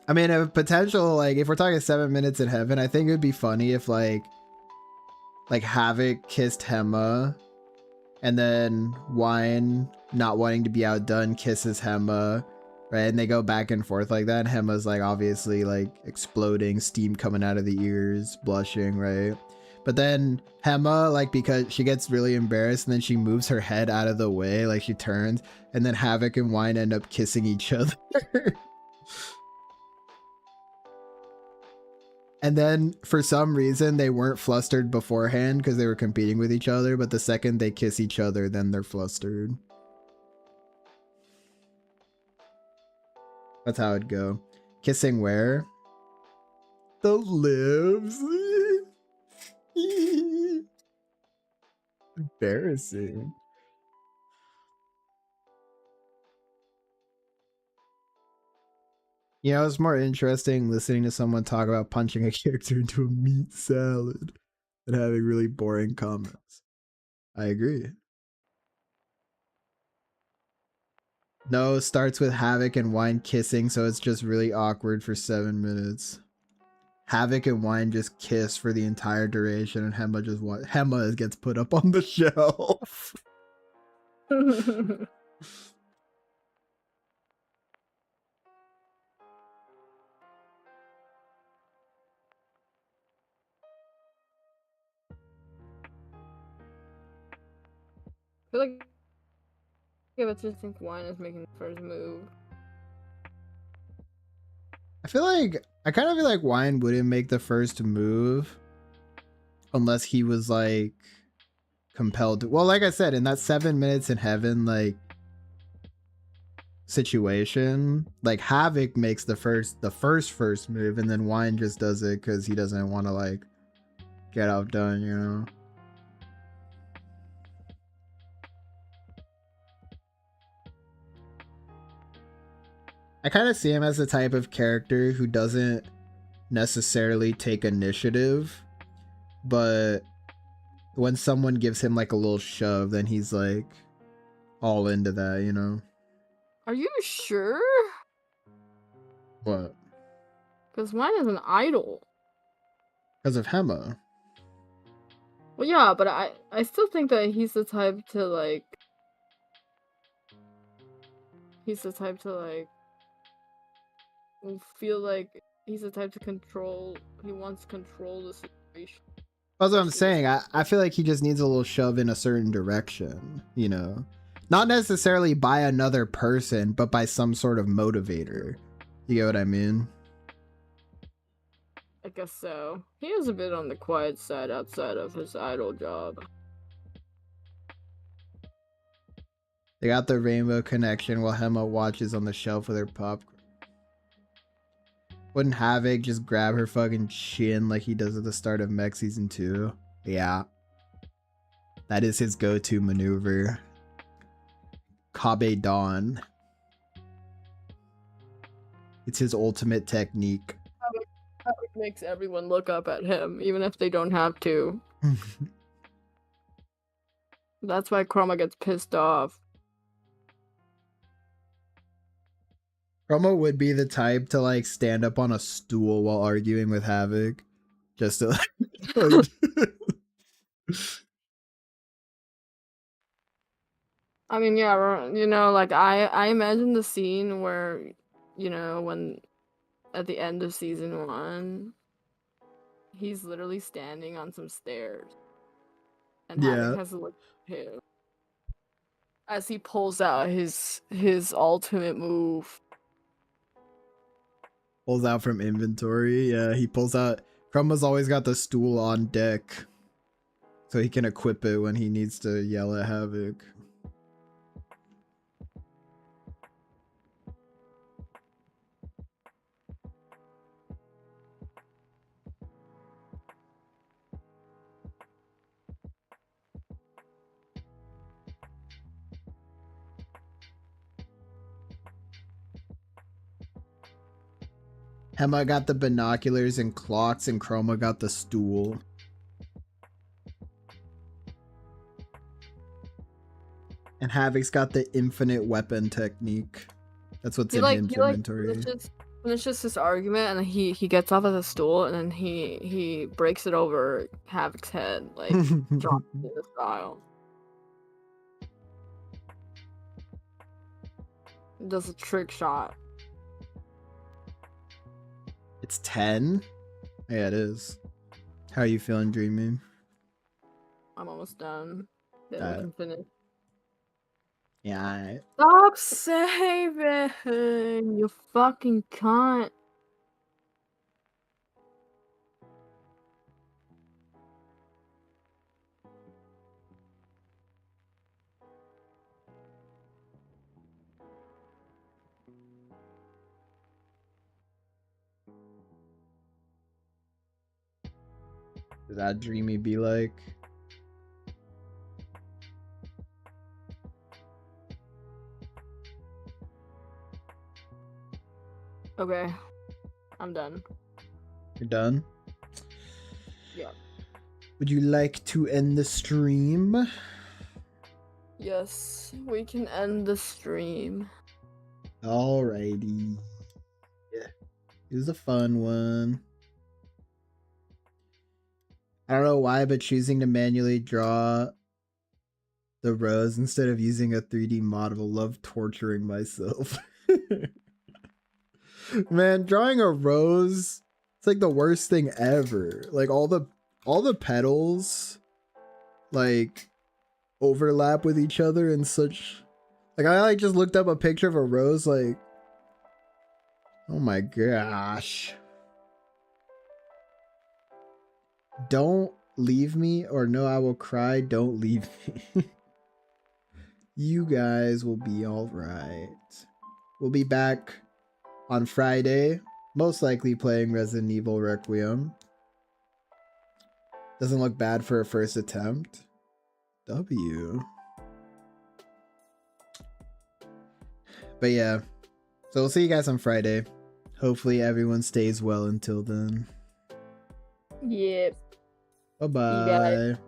I mean, a potential, like, if we're talking 7 minutes in heaven, I think it would be funny if, like Havoc kissed Hema, and then Wine, not wanting to be outdone, kisses Hema, right? And they go back and forth like that. And Hema's, like, obviously, like, exploding, steam coming out of the ears, blushing, right? But then Hema, like, because she gets really embarrassed and then she moves her head out of the way, like she turns, and then Havoc and Wine end up kissing each other. And then for some reason they weren't flustered beforehand because they were competing with each other, but the second they kiss each other, then they're flustered. That's how it'd go. Kissing where? The lips. Embarrassing. You know, it's more interesting listening to someone talk about punching a character into a meat salad than having really boring comments. I agree. No, starts with Havoc and Wine kissing, so it's just really awkward for 7 minutes. Havoc and Wine just kiss for the entire duration, and Hema gets put up on the shelf. I feel like I just think Wine is making the first move. I kind of feel like Wine wouldn't make the first move unless he was like compelled to. Well, like I said, in that 7 minutes in heaven, like situation, like Havoc makes the first move, and then Wine just does it because he doesn't want to like get outdone, you know. I kind of see him as the type of character who doesn't necessarily take initiative, but when someone gives him like a little shove, then he's like all into that, you know? Are you sure? What? Because mine is an idol. Because of Hema. Well, yeah, but I still think that he's the type to like. He's the type to like. Feel like he's the type to control. He wants to control the situation. That's what I'm saying. I feel like he just needs a little shove in a certain direction, you know? Not necessarily by another person, but by some sort of motivator. You get what I mean? I guess so. He is a bit on the quiet side outside of his idol job. They got the rainbow connection while Hema watches on the shelf with her popcorn. Wouldn't Havoc just grab her fucking chin like he does at the start of Mech Season 2? Yeah. That is his go-to maneuver. Kabe Dawn. It's his ultimate technique. Havoc makes everyone look up at him, even if they don't have to. That's why Chroma gets pissed off. Chroma would be the type to like stand up on a stool while arguing with Havoc. Just to like I mean, yeah, you know, like I imagine the scene where, you know, when at the end of season 1, he's literally standing on some stairs, and Havoc has to look at him as he pulls out his ultimate move. Pulls out from inventory. Yeah, he pulls out. Chroma's always got the stool on deck, so he can equip it when he needs to yell at Havoc. Hema got the binoculars and clocks, and Chroma got the stool. And Havoc's got the infinite weapon technique. That's what's in his inventory. Finishes this argument, and he gets off of the stool, and then he breaks it over Havoc's head, like John Cena style. Does a trick shot. It's 10? Yeah, it is. How are you feeling, Dreamy? I'm almost done. Then we can finish. Yeah. Stop saving, you fucking cunt. Does that Dreamy be like? Okay, I'm done. You're done? Yeah. Would you like to end the stream? Yes, we can end the stream. Alrighty. Yeah. It was a fun one. I don't know why, but choosing to manually draw the rose instead of using a 3D model, love torturing myself. Man, drawing a rose, it's like the worst thing ever. Like all the petals like overlap with each other in such, like I like just looked up a picture of a rose, like, oh my gosh. Don't leave me, or no, I will cry. Don't leave me. You guys will be all right. We'll be back on Friday, most likely playing Resident Evil Requiem. Doesn't look bad for a first attempt. W. But yeah, So we'll see you guys on Friday. Hopefully everyone stays well until then. Yep. Bye You got it. bye.